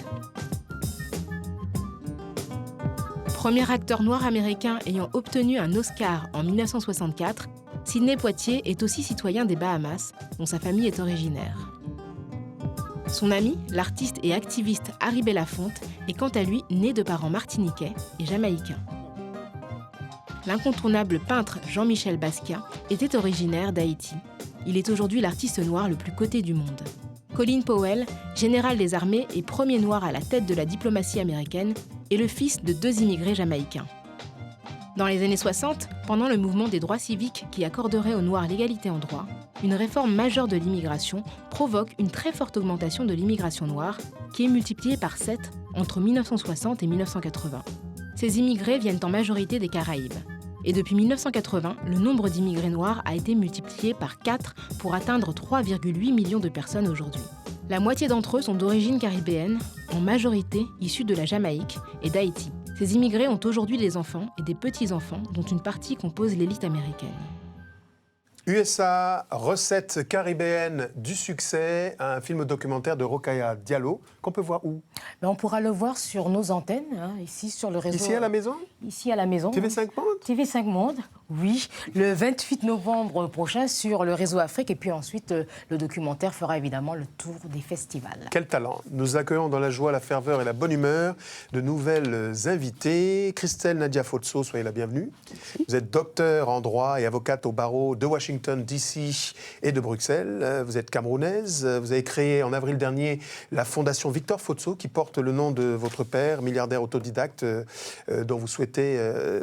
Premier acteur noir américain ayant obtenu un Oscar en 1964, Sidney Poitier est aussi citoyen des Bahamas, dont sa famille est originaire. Son ami, l'artiste et activiste Harry Belafonte, est quant à lui né de parents martiniquais et jamaïcains. L'incontournable peintre Jean-Michel Basquiat était originaire d'Haïti. Il est aujourd'hui l'artiste noir le plus coté du monde. Colin Powell, général des armées et premier noir à la tête de la diplomatie américaine, est le fils de 2 immigrés jamaïcains. Dans les années 60, pendant le mouvement des droits civiques qui accorderait aux Noirs l'égalité en droit, une réforme majeure de l'immigration provoque une très forte augmentation de l'immigration noire, qui est multipliée par 7 entre 1960 et 1980. Ces immigrés viennent en majorité des Caraïbes. Et depuis 1980, le nombre d'immigrés noirs a été multiplié par 4 pour atteindre 3,8 millions de personnes aujourd'hui. La moitié d'entre eux sont d'origine caribéenne, en majorité issus de la Jamaïque et d'Haïti. Ces immigrés ont aujourd'hui des enfants et des petits-enfants, dont une partie compose l'élite américaine. USA, recette caribéenne du succès, un film documentaire de Rokhaya Diallo, qu'on peut voir où? On pourra le voir sur nos antennes, ici sur le réseau. Ici à la maison? Ici à la maison. TV5 Monde? TV5 Monde, oui. Le 28 novembre prochain sur le réseau Afrique. Et puis ensuite, le documentaire fera évidemment le tour des festivals. Quel talent! Nous accueillons dans la joie, la ferveur et la bonne humeur de nouvelles invitées. Christelle Nadia Fotso, soyez la bienvenue. Merci. Vous êtes docteur en droit et avocate au barreau de Washington, D.C. et de Bruxelles. Vous êtes camerounaise. Vous avez créé en avril dernier la fondation Victor Fotso, qui porte le nom de votre père, milliardaire autodidacte, dont vous souhaitez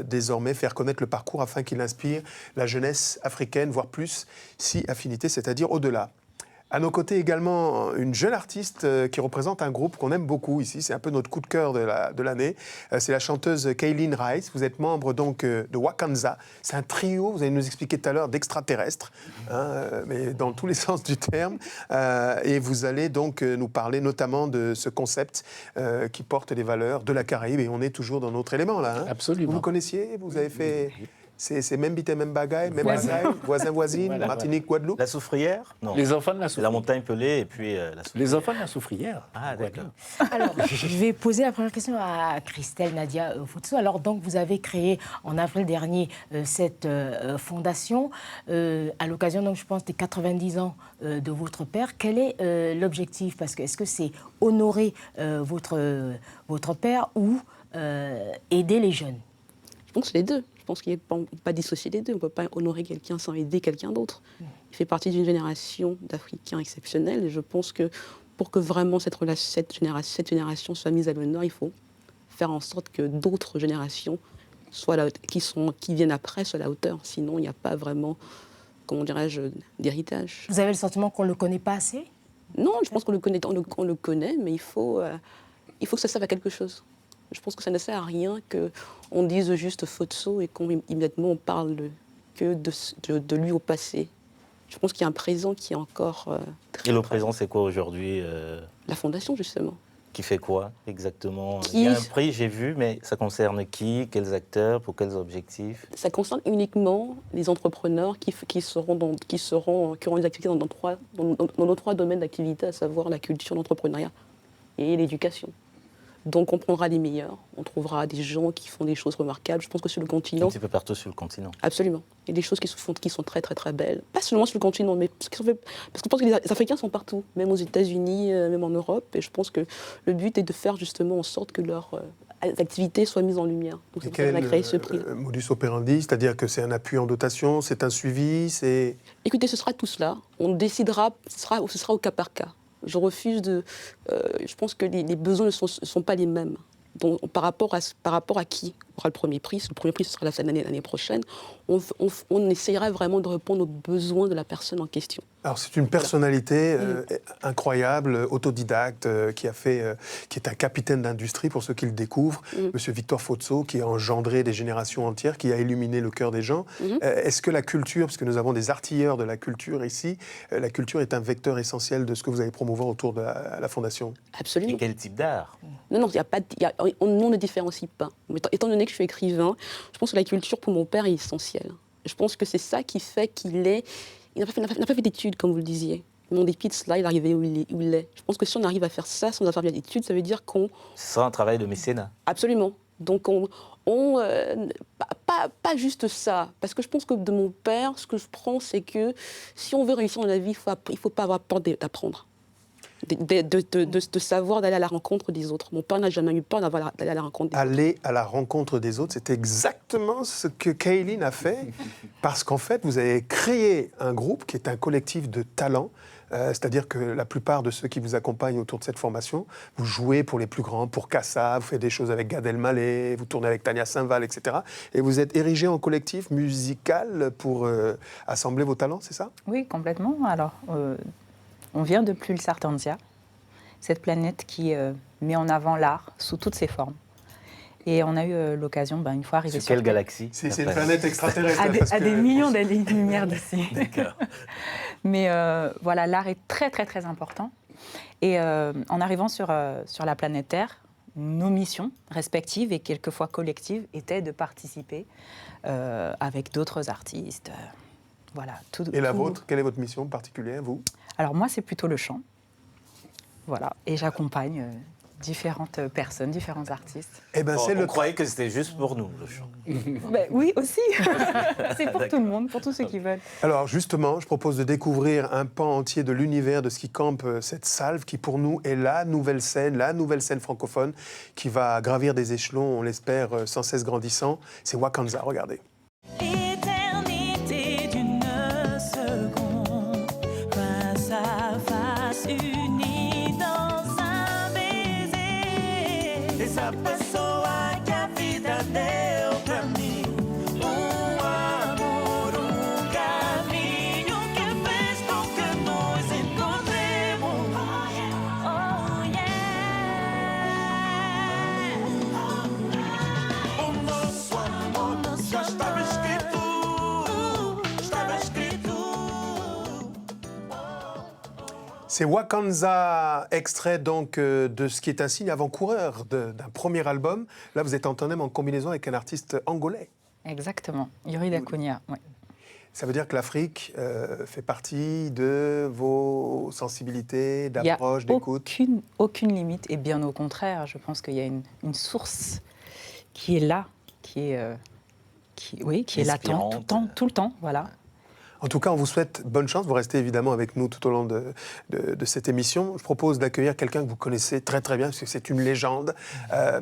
désormais faire connaître le parcours afin qu'il inspire la jeunesse africaine, voire plus, si affinité, c'est-à-dire au-delà. À nos côtés également, une jeune artiste qui représente un groupe qu'on aime beaucoup ici. C'est un peu notre coup de cœur de l'année. C'est la chanteuse Kaylin Rice. Vous êtes membre donc de Wakanza. C'est un trio, vous allez nous expliquer tout à l'heure, d'extraterrestres, mais dans tous les sens du terme. Et vous allez donc nous parler notamment de ce concept qui porte les valeurs de la Caraïbe. Et on est toujours dans notre élément là. Absolument. Vous connaissiez? Vous avez fait... C'est même bité, même bagaille, même bagaille, voisin, voisine, Voilà, Martinique, Guadeloupe. La soufrière? Non. Les enfants de la C'est la montagne pelée et puis la soufrière. Les enfants de la soufrière. Ah, d'accord. Alors, je vais poser la première question à Christelle Nadia Futso. Alors, donc, vous avez créé en avril dernier cette fondation à l'occasion, donc, je pense, des 90 ans de votre père. Quel est l'objectif? Parce que est-ce que c'est honorer votre père ou aider les jeunes? Je pense les deux. Je pense qu'il ne faut pas dissocier les deux. On ne peut pas honorer quelqu'un sans aider quelqu'un d'autre. Il fait partie d'une génération d'Africains exceptionnels. Et je pense que pour que vraiment cette génération soit mise à l'honneur, il faut faire en sorte que d'autres générations qui viennent après soient à la hauteur. Sinon, il n'y a pas vraiment, comment dirais-je, d'héritage. Vous avez le sentiment qu'on ne le connaît pas assez? Non, je pense qu'on le connaît, mais il faut que ça serve à quelque chose. Je pense que ça ne sert à rien qu'on dise juste Futso et qu'immédiatement on parle que de lui au passé. Je pense qu'il y a un présent qui est encore très... Et le présent, c'est quoi aujourd'hui La fondation, justement. Qui fait quoi exactement? Il y a un prix, j'ai vu, mais ça concerne qui? Quels acteurs? Pour quels objectifs? Ça concerne uniquement les entrepreneurs qui auront des activités dans nos trois domaines d'activité, à savoir la culture, l'entrepreneuriat et l'éducation. Donc on prendra les meilleurs, on trouvera des gens qui font des choses remarquables. Je pense que sur le continent... Un petit peu partout sur le continent. Absolument. Il y a des choses qui sont très très très belles. Pas seulement sur le continent, mais parce que je pense que les Africains sont partout, même aux États-Unis, même en Europe. Et je pense que le but est de faire justement en sorte que leurs activités soient mises en lumière. Donc c'est pour ça qu'on a créé ce prix. Modus operandi, c'est-à-dire que c'est un appui en dotation, c'est un suivi, c'est... Écoutez, ce sera tout cela. On décidera, ce sera au cas par cas. Je refuse de... je pense que les besoins ne sont pas les mêmes. Donc, par rapport à qui aura le premier prix? Le premier prix, ce sera l'année prochaine. On essaiera vraiment de répondre aux besoins de la personne en question. Alors, c'est une personnalité incroyable, autodidacte, qui est un capitaine d'industrie pour ceux qui le découvrent. Monsieur Victor Futso, qui a engendré des générations entières, qui a illuminé le cœur des gens. Est-ce que la culture, parce que nous avons des artilleurs de la culture ici, la culture est un vecteur essentiel de ce que vous allez promouvoir autour de la Fondation? Absolument. Et quel type d'art? Non, on ne différencie pas. Étant donné que je suis écrivain, je pense que la culture, pour mon père, est essentielle. Je pense que c'est ça qui fait qu'il est... Il n'a pas fait d'études, comme vous le disiez. Mon dépit de cela, il est arrivé où il est. Je pense que si on arrive à faire ça sans avoir bien d'études, ça veut dire qu'on... Ce sera un travail de mécénat. Absolument. Donc, pas juste ça. Parce que je pense que de mon père, ce que je prends, c'est que si on veut réussir dans la vie, il ne faut pas avoir peur d'apprendre. De savoir d'aller à la rencontre des autres. Mon père n'a jamais eu peur d'aller à la rencontre des autres. Aller à la rencontre des autres, c'est exactement ce que Kaylin a fait, parce qu'en fait, vous avez créé un groupe qui est un collectif de talents, c'est-à-dire que la plupart de ceux qui vous accompagnent autour de cette formation, vous jouez pour les plus grands, pour Cassa, vous faites des choses avec Gad Elmaleh, vous tournez avec Tania Saint-Val, etc. Et vous êtes érigé en collectif musical pour assembler vos talents, c'est ça? Oui, complètement. Alors... on vient de Pulsar-Tanzania, cette planète qui met en avant l'art sous toutes ses formes. Et on a eu l'occasion, une fois arrivé sur quelle galaxie? C'est une planète extraterrestre. À des millions d'années-lumière d'ici. D'accord. Mais voilà, l'art est très, très, très important. Et en arrivant sur la planète Terre, nos missions respectives et quelquefois collectives étaient de participer avec d'autres artistes. Voilà, et la vôtre, quelle est votre mission particulière, vous? Alors moi, c'est plutôt le chant. Voilà, et j'accompagne différentes personnes, différents artistes. Eh ben, on croyait que c'était juste pour nous, le chant. Oui, aussi. C'est pour tout le monde, pour tous ceux qui veulent. Alors justement, je propose de découvrir un pan entier de l'univers de ce qui campe cette salve, qui pour nous est la nouvelle scène francophone, qui va gravir des échelons, on l'espère, sans cesse grandissant. C'est Wakanza, regardez. C'est Wakanza, extrait donc de ce qui est un signe avant-coureur d'un premier album. Là, vous êtes en tandem, en combinaison avec un artiste angolais. Exactement, Yuri Dacunia, oui. Ça veut dire que l'Afrique fait partie de vos sensibilités, d'approche, d'écoute? Il n'y a aucune limite, et bien au contraire, je pense qu'il y a une source qui est là, qui est latente tout le temps, voilà. En tout cas, on vous souhaite bonne chance. Vous restez évidemment avec nous tout au long de cette émission. Je propose d'accueillir quelqu'un que vous connaissez très très bien, parce que c'est une légende.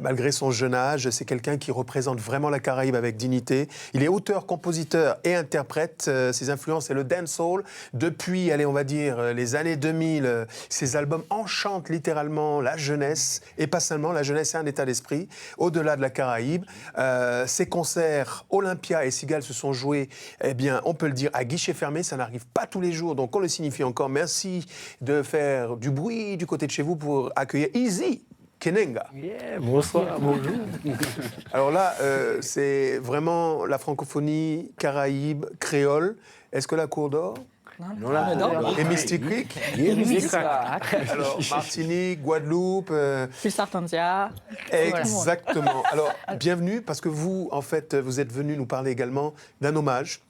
Malgré son jeune âge, c'est quelqu'un qui représente vraiment la Caraïbe avec dignité. Il est auteur, compositeur et interprète. Ses influences, c'est le dancehall. Depuis, allez, on va dire, les années 2000, ses albums enchantent littéralement la jeunesse, et pas seulement. La jeunesse, c'est un état d'esprit, au-delà de la Caraïbe. Ses concerts, Olympia et Cigale se sont joués, eh bien, on peut le dire, à guichet fermé, ça n'arrive pas tous les jours, donc on le signifie encore. Merci de faire du bruit du côté de chez vous pour accueillir Easy Kenenga. Yeah, bonsoir, bonjour. Alors là, c'est vraiment la francophonie, Caraïbe, créole. Est-ce que la Cour d'Or? Non, la et Mystic Creek? Alors, Martinique, Guadeloupe... Pulsar-Tantia. Exactement. Alors, bienvenue, parce que vous, en fait, vous êtes venu nous parler également d'un hommage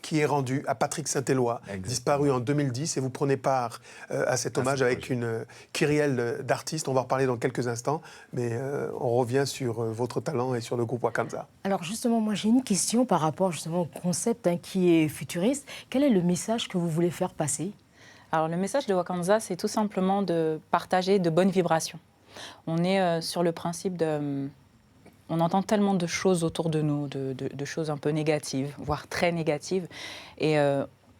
qui est rendu à Patrick Saint-Éloi, disparu en 2010, et vous prenez part à cet hommage avec une kyrielle d'artistes. On va en reparler dans quelques instants, mais on revient sur votre talent et sur le groupe Wakanza. Alors justement, moi j'ai une question par rapport justement au concept qui est futuriste. Quel est le message que vous voulez faire passer? Alors le message de Wakanza, c'est tout simplement de partager de bonnes vibrations. On est sur le principe de... On entend tellement de choses autour de nous, de choses un peu négatives, voire très négatives. Et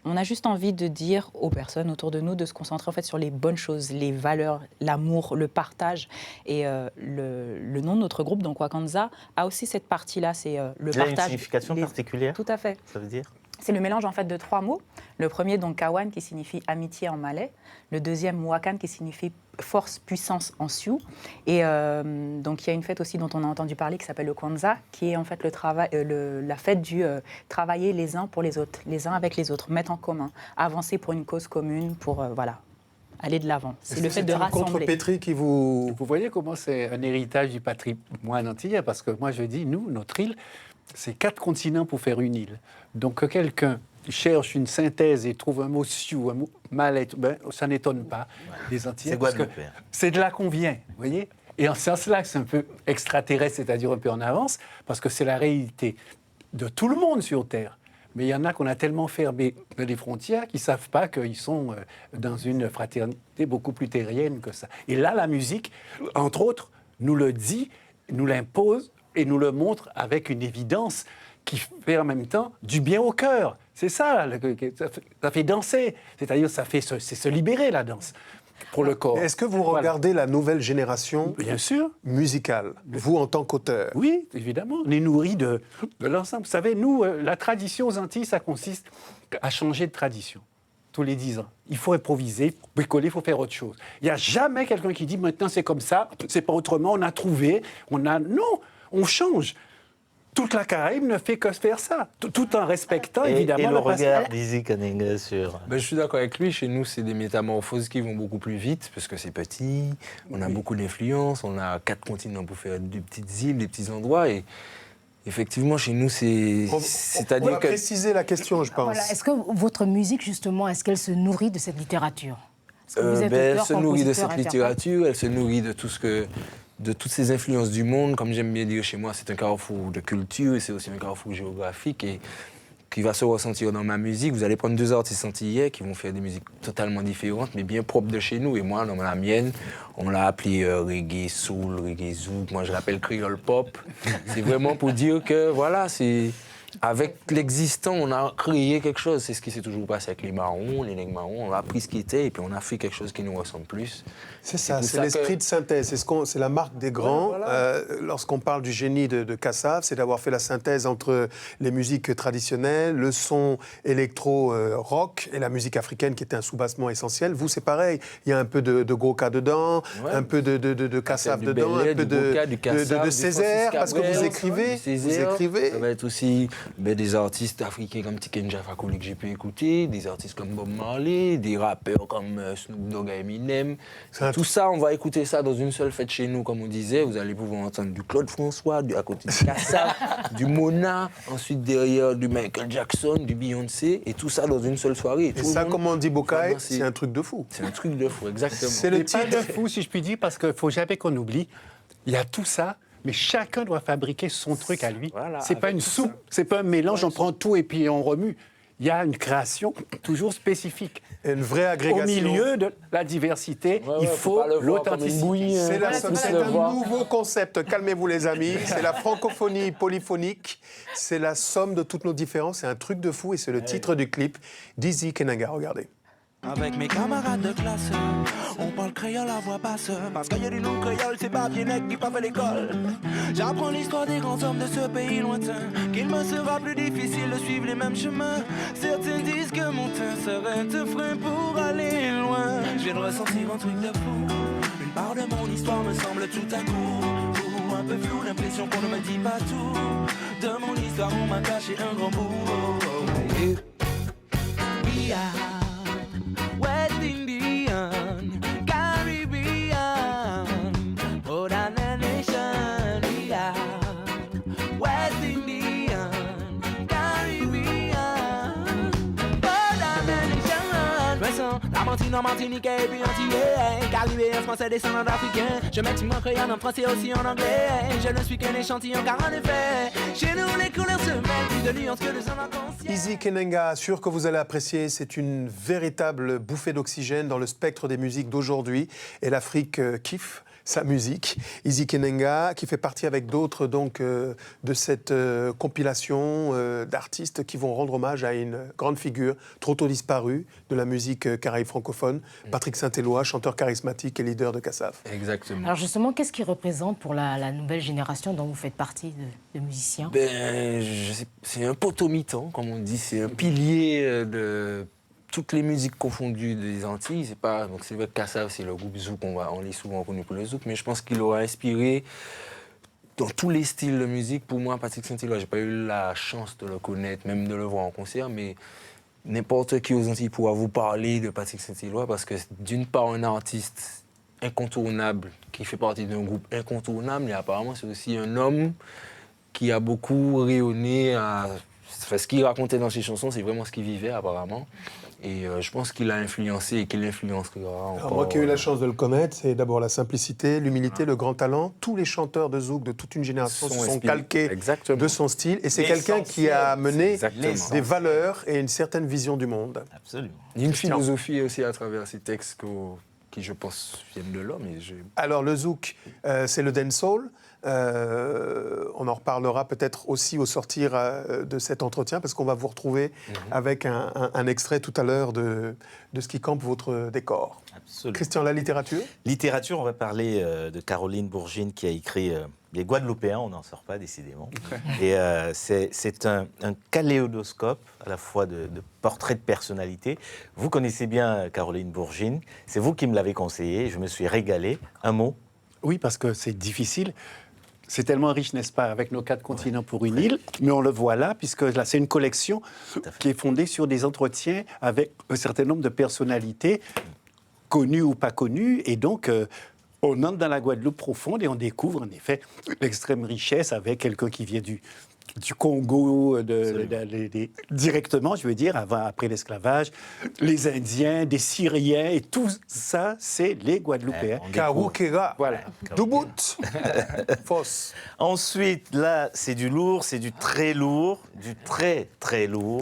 on a juste envie de dire aux personnes autour de nous de se concentrer en fait sur les bonnes choses, les valeurs, l'amour, le partage. Et le nom de notre groupe, donc Wakanza, a aussi cette partie-là, c'est le partage. Il y a une signification particulière? Tout à fait. Ça veut dire? C'est le mélange en fait de 3 mots. Le premier, donc Kawan, qui signifie amitié en malais. Le deuxième, Wakan, qui signifie force, puissance en sioux. Et donc il y a une fête aussi dont on a entendu parler qui s'appelle le Kwanzaa, qui est en fait la fête du travailler les uns pour les autres, les uns avec les autres, mettre en commun, avancer pour une cause commune, pour voilà, aller de l'avant. C'est le fait de rassembler. Contrepétrie qui vous... Vous voyez comment c'est un héritage du patrimoine antillais, parce que moi je dis, nous, notre île, c'est 4 continents pour faire une île. Donc que quelqu'un cherche une synthèse et trouve un mot sioux, un mot malais, ben, ça n'étonne pas les Antillais. C'est Guadeloupe. C'est de là qu'on vient, vous voyez. Et en ce sens-là, c'est un peu extraterrestre, c'est-à-dire un peu en avance, parce que c'est la réalité de tout le monde sur Terre. Mais il y en a qu'on a tellement fermé les frontières qu'ils ne savent pas qu'ils sont dans une fraternité beaucoup plus terrienne que ça. Et là, la musique, entre autres, nous le dit, nous l'impose et nous le montre avec une évidence qui fait en même temps du bien au cœur. C'est ça, ça fait danser. C'est-à-dire, c'est se libérer, la danse, pour le corps. Est-ce que vous regardez la nouvelle génération Bien sûr. musicale, vous en tant qu'auteur? Oui, évidemment. On est nourri de l'ensemble. Vous savez, nous, la tradition aux Antilles, ça consiste à changer de tradition tous les 10 ans. Il faut improviser, il faut bricoler, il faut faire autre chose. Il n'y a jamais quelqu'un qui dit maintenant c'est comme ça, c'est pas autrement, on a trouvé, Non, on change. Toute la Caraïbe ne fait que faire ça, tout en respectant évidemment et le regard d'Easy Kenenga sur... Je suis d'accord avec lui, chez nous c'est des métamorphoses qui vont beaucoup plus vite parce que c'est petit, on a beaucoup d'influence, on a 4 continents pour faire des petites îles, des petits endroits et effectivement chez nous c'est-à-dire on va préciser la question, je pense. Voilà. Est-ce que votre musique justement, est-ce qu'elle se nourrit de cette littérature? Elle se nourrit de cette littérature, elle se nourrit de tout ce que... de toutes ces influences du monde. Comme j'aime bien dire chez moi, c'est un carrefour de culture et c'est aussi un carrefour géographique et qui va se ressentir dans ma musique. Vous allez prendre 2 artistes antillais qui vont faire des musiques totalement différentes mais bien propres de chez nous. Et moi, dans la mienne, on l'a appelé reggae soul, reggae zouk. Moi, je l'appelle creole pop. C'est vraiment pour dire que, voilà, c'est... Avec l'existant, on a créé quelque chose. C'est ce qui s'est toujours passé avec les marrons, les nègres marrons. On a pris ce qui était et puis on a fait quelque chose qui nous ressemble plus. C'est ça, c'est l'esprit de synthèse. C'est la marque des grands. Ouais, voilà. Lorsqu'on parle du génie de Kassav, c'est d'avoir fait la synthèse entre les musiques traditionnelles, le son électro-rock et la musique africaine qui était un soubassement essentiel. Vous, c'est pareil. Il y a un peu de Goka dedans, un peu de Kassav dedans, un peu de Césaire, parce que vous écrivez. Ça va être aussi des artistes africains comme Tiken Jah Fakoly que j'ai pu écouter, des artistes comme Bob Marley, des rappeurs comme Snoop Dogg et Eminem. Tout ça, on va écouter ça dans une seule fête chez nous, comme on disait. Vous allez pouvoir entendre du Claude François, à côté du Kassav, du Mona, ensuite derrière du Michael Jackson, du Beyoncé, et tout ça dans une seule soirée. Et ça, comme on dit Bokai, c'est un truc de fou. C'est un truc de fou, exactement. C'est le pas de fou, si je puis dire, parce qu'il ne faut jamais qu'on oublie, il y a tout ça, mais chacun doit fabriquer son truc à lui. Voilà, c'est pas une soupe, c'est pas un mélange, on prend tout et puis on remue. Il y a une création toujours spécifique. Une vraie agrégation. Au milieu de la diversité, il faut l'authenticité. C'est un nouveau concept. Calmez-vous les amis. C'est la francophonie polyphonique. C'est la somme de toutes nos différences. C'est un truc de fou et c'est le titre du clip d'Izzy Kenanga. Regardez. Avec mes camarades de classe, on parle créole à voix basse. Parce qu'il y a du nom créole, c'est pas bien net qui pas fait l'école. J'apprends l'histoire des grands hommes de ce pays lointain, qu'il me sera plus difficile de suivre les mêmes chemins. Certains disent que mon teint serait un frein pour aller loin. Je viens de ressentir un truc de fou. Une part de mon histoire me semble tout à coup un peu flou, l'impression qu'on ne me dit pas tout. De mon histoire, on m'a caché un grand bout. We are West Indian, Caribbean, more than a nation. We are West Indian, Caribbean, more than a nation. Vincent, la Martinique, en Martinique et puis Antillais, Caribéen, français, descendant d'Africains. Je m'exprime en créole, en français aussi en anglais. Je ne suis qu'un échantillon car en effet, chez nous les couleurs se mêlent, plus de nuances que de son inconscient. Izzy Kenanga, sûr que vous allez apprécier. C'est une véritable bouffée d'oxygène dans le spectre des musiques d'aujourd'hui. Et l'Afrique kiffe sa musique. Izzy Kenanga, qui fait partie avec d'autres donc de cette compilation d'artistes qui vont rendre hommage à une grande figure trop tôt disparue de la musique caraïbe francophone, Patrick Saint-Éloi, chanteur charismatique et leader de Kassav. Exactement. Alors justement, qu'est-ce qu'il représente pour la nouvelle génération dont vous faites partie de musiciens? C'est un potomitan, comme on dit, c'est un pilier de toutes les musiques confondues des Antilles. C'est vrai que Kassav, c'est le groupe Zouk, on l'est souvent connu pour le Zouk, mais je pense qu'il aura inspiré dans tous les styles de musique. Pour moi, Patrick Saint-Éloi, j'ai pas eu la chance de le connaître, même de le voir en concert, mais n'importe qui aux Antilles pourra vous parler de Patrick Saint-Éloi parce que d'une part, un artiste incontournable qui fait partie d'un groupe incontournable, et apparemment, c'est aussi un homme qui a beaucoup rayonné à... Enfin, ce qu'il racontait dans ses chansons, c'est vraiment ce qu'il vivait, apparemment. Et je pense qu'il a influencé et qu'il influencera encore. Alors moi qui ai eu la chance de le connaître, c'est d'abord la simplicité, l'humilité, le grand talent. Tous les chanteurs de Zouk de toute une génération se sont calqués de son style. Et c'est quelqu'un qui a mené des valeurs et une certaine vision du monde. Absolument. Une philosophie aussi à travers ces textes qui, je pense, viennent de l'homme. Alors le Zouk, c'est le dancehall. On en reparlera peut-être aussi au sortir de cet entretien parce qu'on va vous retrouver avec un extrait tout à l'heure de ce qui campe votre décor. Absolument. Christian, la littérature ? Littérature, on va parler de Caroline Bourgine qui a écrit Les Guadeloupéens, on n'en sort pas décidément. Et c'est un kaléidoscope à la fois de portraits de personnalité. Vous connaissez bien Caroline Bourgine, c'est vous qui me l'avez conseillé, je me suis régalé. Un mot ? Oui, parce que c'est difficile. C'est tellement riche, n'est-ce pas, avec nos 4 continents pour une île, mais on le voit là, puisque là, c'est une collection qui est fondée sur des entretiens avec un certain nombre de personnalités, connues ou pas connues, et donc on entre dans la Guadeloupe profonde et on découvre en effet l'extrême richesse avec quelqu'un qui vient du Congo, directement, je veux dire, après l'esclavage, les Indiens, des Syriens, et tout ça, c'est les Guadeloupéens. Kaoukera, voilà. Doubout, Fosse. Ensuite, là, c'est du lourd, c'est du très lourd, du très, très lourd,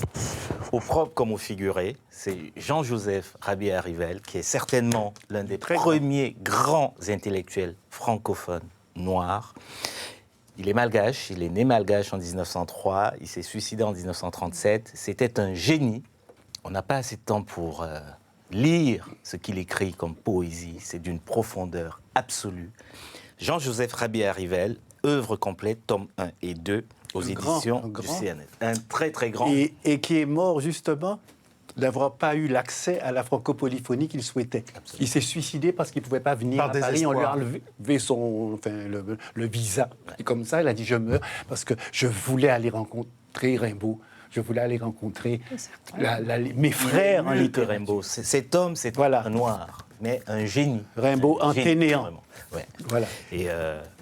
au propre comme au figuré. C'est Jean-Joseph Rabia-Rivel, qui est certainement l'un des premiers grands intellectuels francophones noirs. Il est malgache, il est né malgache en 1903, il s'est suicidé en 1937. C'était un génie. On n'a pas assez de temps pour lire ce qu'il écrit comme poésie. C'est d'une profondeur absolue. Jean-Joseph Rabia-Rivel, œuvre complète, tome 1 et 2, aux éditions du CNF. Un très, très grand. Et qui est mort, justement, d'avoir pas eu l'accès à la francopolyphonie qu'il souhaitait. Absolument. Il s'est suicidé parce qu'il ne pouvait pas venir à Paris. On lui a enlevé le visa. Et comme ça, il a dit « je meurs » parce que je voulais aller rencontrer rencontrer Rimbaud. Je voulais aller rencontrer mes frères en littérature. Rimbaud, cet homme, c'est un noir, mais un génie. Rimbaud anténéant. Ouais. Voilà. Et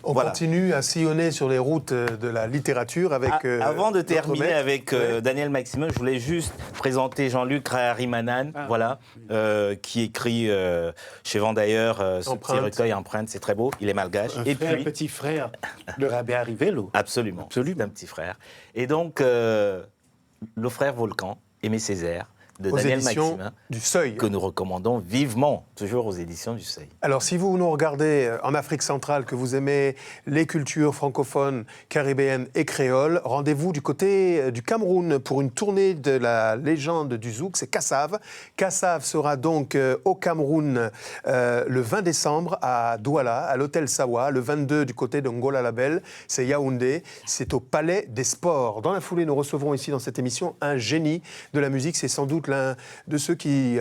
on continue à sillonner sur les routes de la littérature avec... avant de terminer avec Daniel Maximin, je voulais juste présenter Jean-Luc Raharimanan, qui écrit chez Vendailleurs ce petit recueil Empreinte, c'est très beau, il est malgache. Et puis un petit frère de Rabé Arrivello. Absolument, c'est un petit frère. Et donc, le frère Volcan, Aimé Césaire, de aux Daniel éditions Maximin, du Seuil, que nous recommandons vivement, toujours aux éditions du Seuil. Alors, si vous nous regardez en Afrique centrale, que vous aimez les cultures francophones, caribéennes et créoles, rendez-vous du côté du Cameroun pour une tournée de la légende du zouk, c'est Kassav. Kassav sera donc au Cameroun le 20 décembre à Douala, à l'hôtel Sawa, le 22 du côté de Ngola Label, c'est Yaoundé, c'est au Palais des Sports. Dans la foulée, nous recevrons ici dans cette émission un génie de la musique, c'est sans doute l'un de ceux qui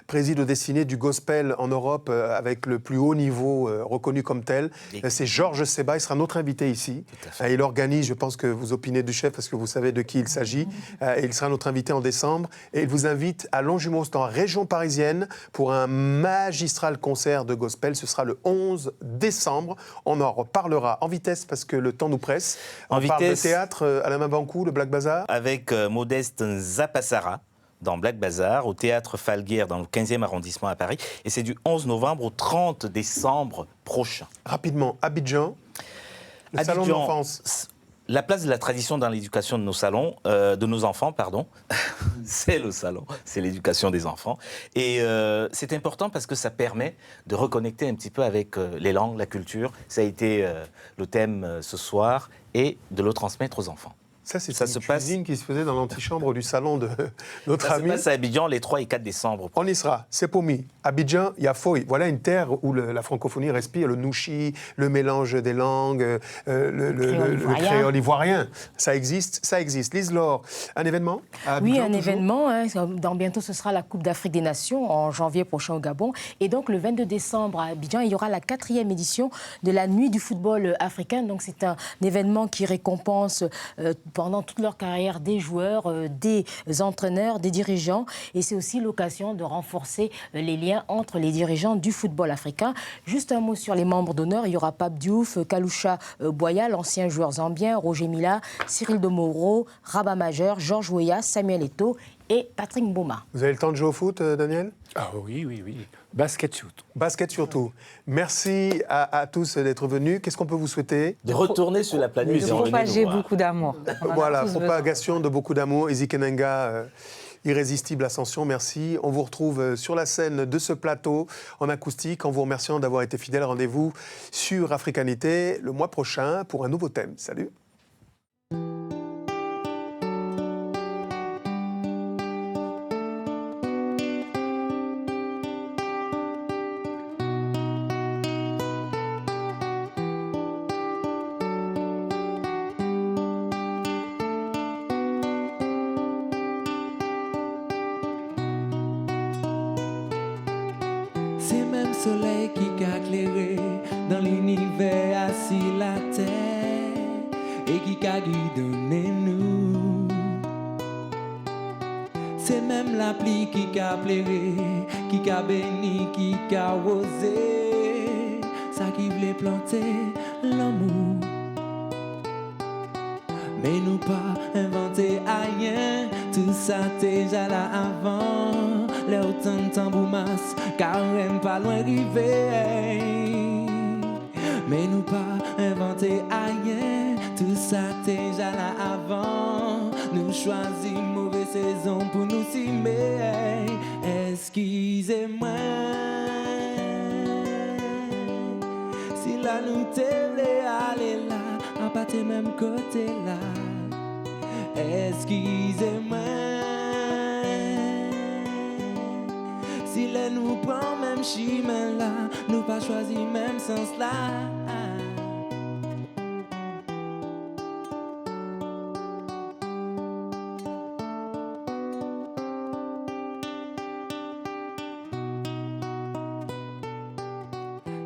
préside aux destinées du gospel en Europe avec le plus haut niveau reconnu comme tel. C'est Georges Seba, il sera notre invité ici. Il organise, je pense que vous opinez du chef parce que vous savez de qui il s'agit. Et il sera notre invité en décembre. Et il vous invite à Longjumeau, en région parisienne, pour un magistral concert de gospel. Ce sera le 11 décembre. On en reparlera en vitesse parce que le temps nous presse. On parle de théâtre à la Mabankou, le Black Bazar. Avec Modeste Zapassara, dans Black Bazar, au Théâtre Falguière, dans le 15e arrondissement à Paris. Et c'est du 11 novembre au 30 décembre prochain. Rapidement, Abidjan, le salon de l'enfance. La place de la tradition dans l'éducation de nos salons, de nos enfants, pardon. C'est le salon, c'est l'éducation des enfants. Et c'est important parce que ça permet de reconnecter un petit peu avec les langues, la culture. Ça a été le thème ce soir, et de le transmettre aux enfants. Ça, c'est une cuisine qui se faisait dans l'antichambre du salon de notre ami. Ça se passe à Abidjan les 3 et 4 décembre. On y sera, c'est promis. Abidjan, Yafoy, voilà une terre où la francophonie respire, le nouchi, le mélange des langues, le créole ivoirien. Ça existe, ça existe. Lise Laure, un événement à Abidjan? Oui, un événement. Dans bientôt, ce sera la Coupe d'Afrique des Nations, en janvier prochain au Gabon. Et donc, le 22 décembre à Abidjan, il y aura la 4e édition de la Nuit du football africain. Donc, c'est un événement qui récompense pendant toute leur carrière des joueurs, des entraîneurs, des dirigeants. Et c'est aussi l'occasion de renforcer les liens entre les dirigeants du football africain. Juste un mot sur les membres d'honneur. Il y aura Pape Diouf, Kaloucha Boya, l'ancien joueur zambien, Roger Mila, Cyril Domoro, Rabat Majeur, Georges Weah, Samuel Eto'o et Patrick Mboma. Vous avez le temps de jouer au foot, Daniel? Ah oui. Basket surtout. Basket surtout. Merci à tous d'être venus. Qu'est-ce qu'on peut vous souhaiter? De retourner sur la planète. De propager beaucoup d'amour. Voilà, propagation de beaucoup d'amour. Ezikenenga, Irrésistible Ascension, merci. On vous retrouve sur la scène de ce plateau en acoustique en vous remerciant d'avoir été fidèles. Rendez-vous sur Africanité le mois prochain pour un nouveau thème. Salut. Soleil qui a éclairé dans l'univers assis la terre et qui a guidonné nous. C'est même la pluie qui a pleuré, qui a béni, qui a osé, ça qui voulait planter l'amour. Mais nous pas inventé rien, tout ça déjà là avant. Les autant de tambour masse, car même pas loin arrivé. Mais nous pas inventé rien, tout ça déjà là avant. Nous choisissons mauvaise saison pour nous s'aimer. Excusez-moi, si là nous t'aimons aller là, à partir même côté là. Excusez-moi, si là nous prend même chemin là, nous pas choisi même sens là.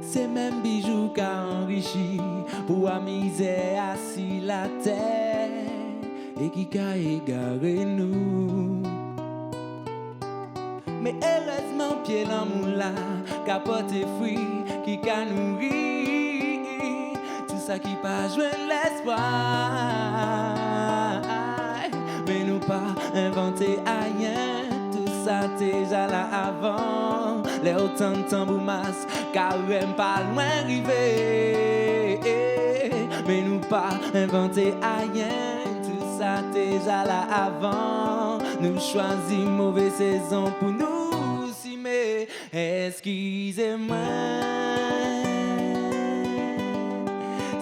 C'est même bijou qu'a enrichi pour amuser assis la terre et qui a égaré nous. Mais heureusement, pied l'amour là, capote fruit, qui a nourri, tout ça qui pas joué l'espoir. Mais nous pas inventé rien, tout ça déjà là avant. Les autant de tambour masse, car même pas loin arrivé. Mais nous pas inventé rien, tout ça déjà là avant. Nous choisissons mauvaise saison pour nous si mais excusez-moi.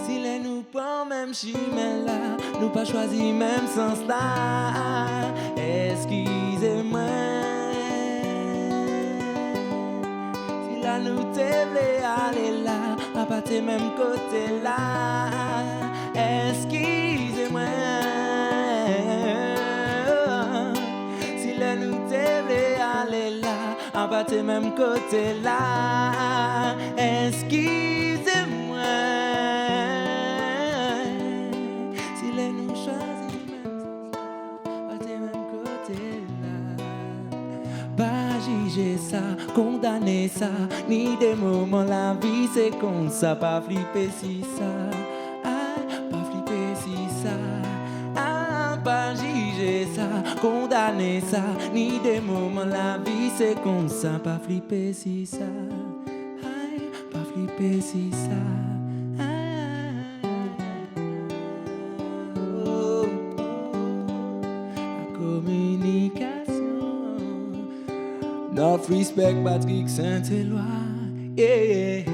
Si les nous prend même chemin là, nous pas choisi même sens là. Excusez-moi. Si là nous t'aimons aller là, à partir même côté là. Excusez-moi. Si là nous t'aimons aller là, à partir même côté là. Excusez-moi. Si là nous choisissons même à partir même côté là. Pas juger ça, condamner ça, ni des moments la vie c'est comme ça, pas flipper si ça. Pas juger ça, condamner ça, ni des moments la vie c'est comme ça, pas flipper si ça, pas flipper si ça. La communication, notre respect Patrick Saint-Éloi, yeah.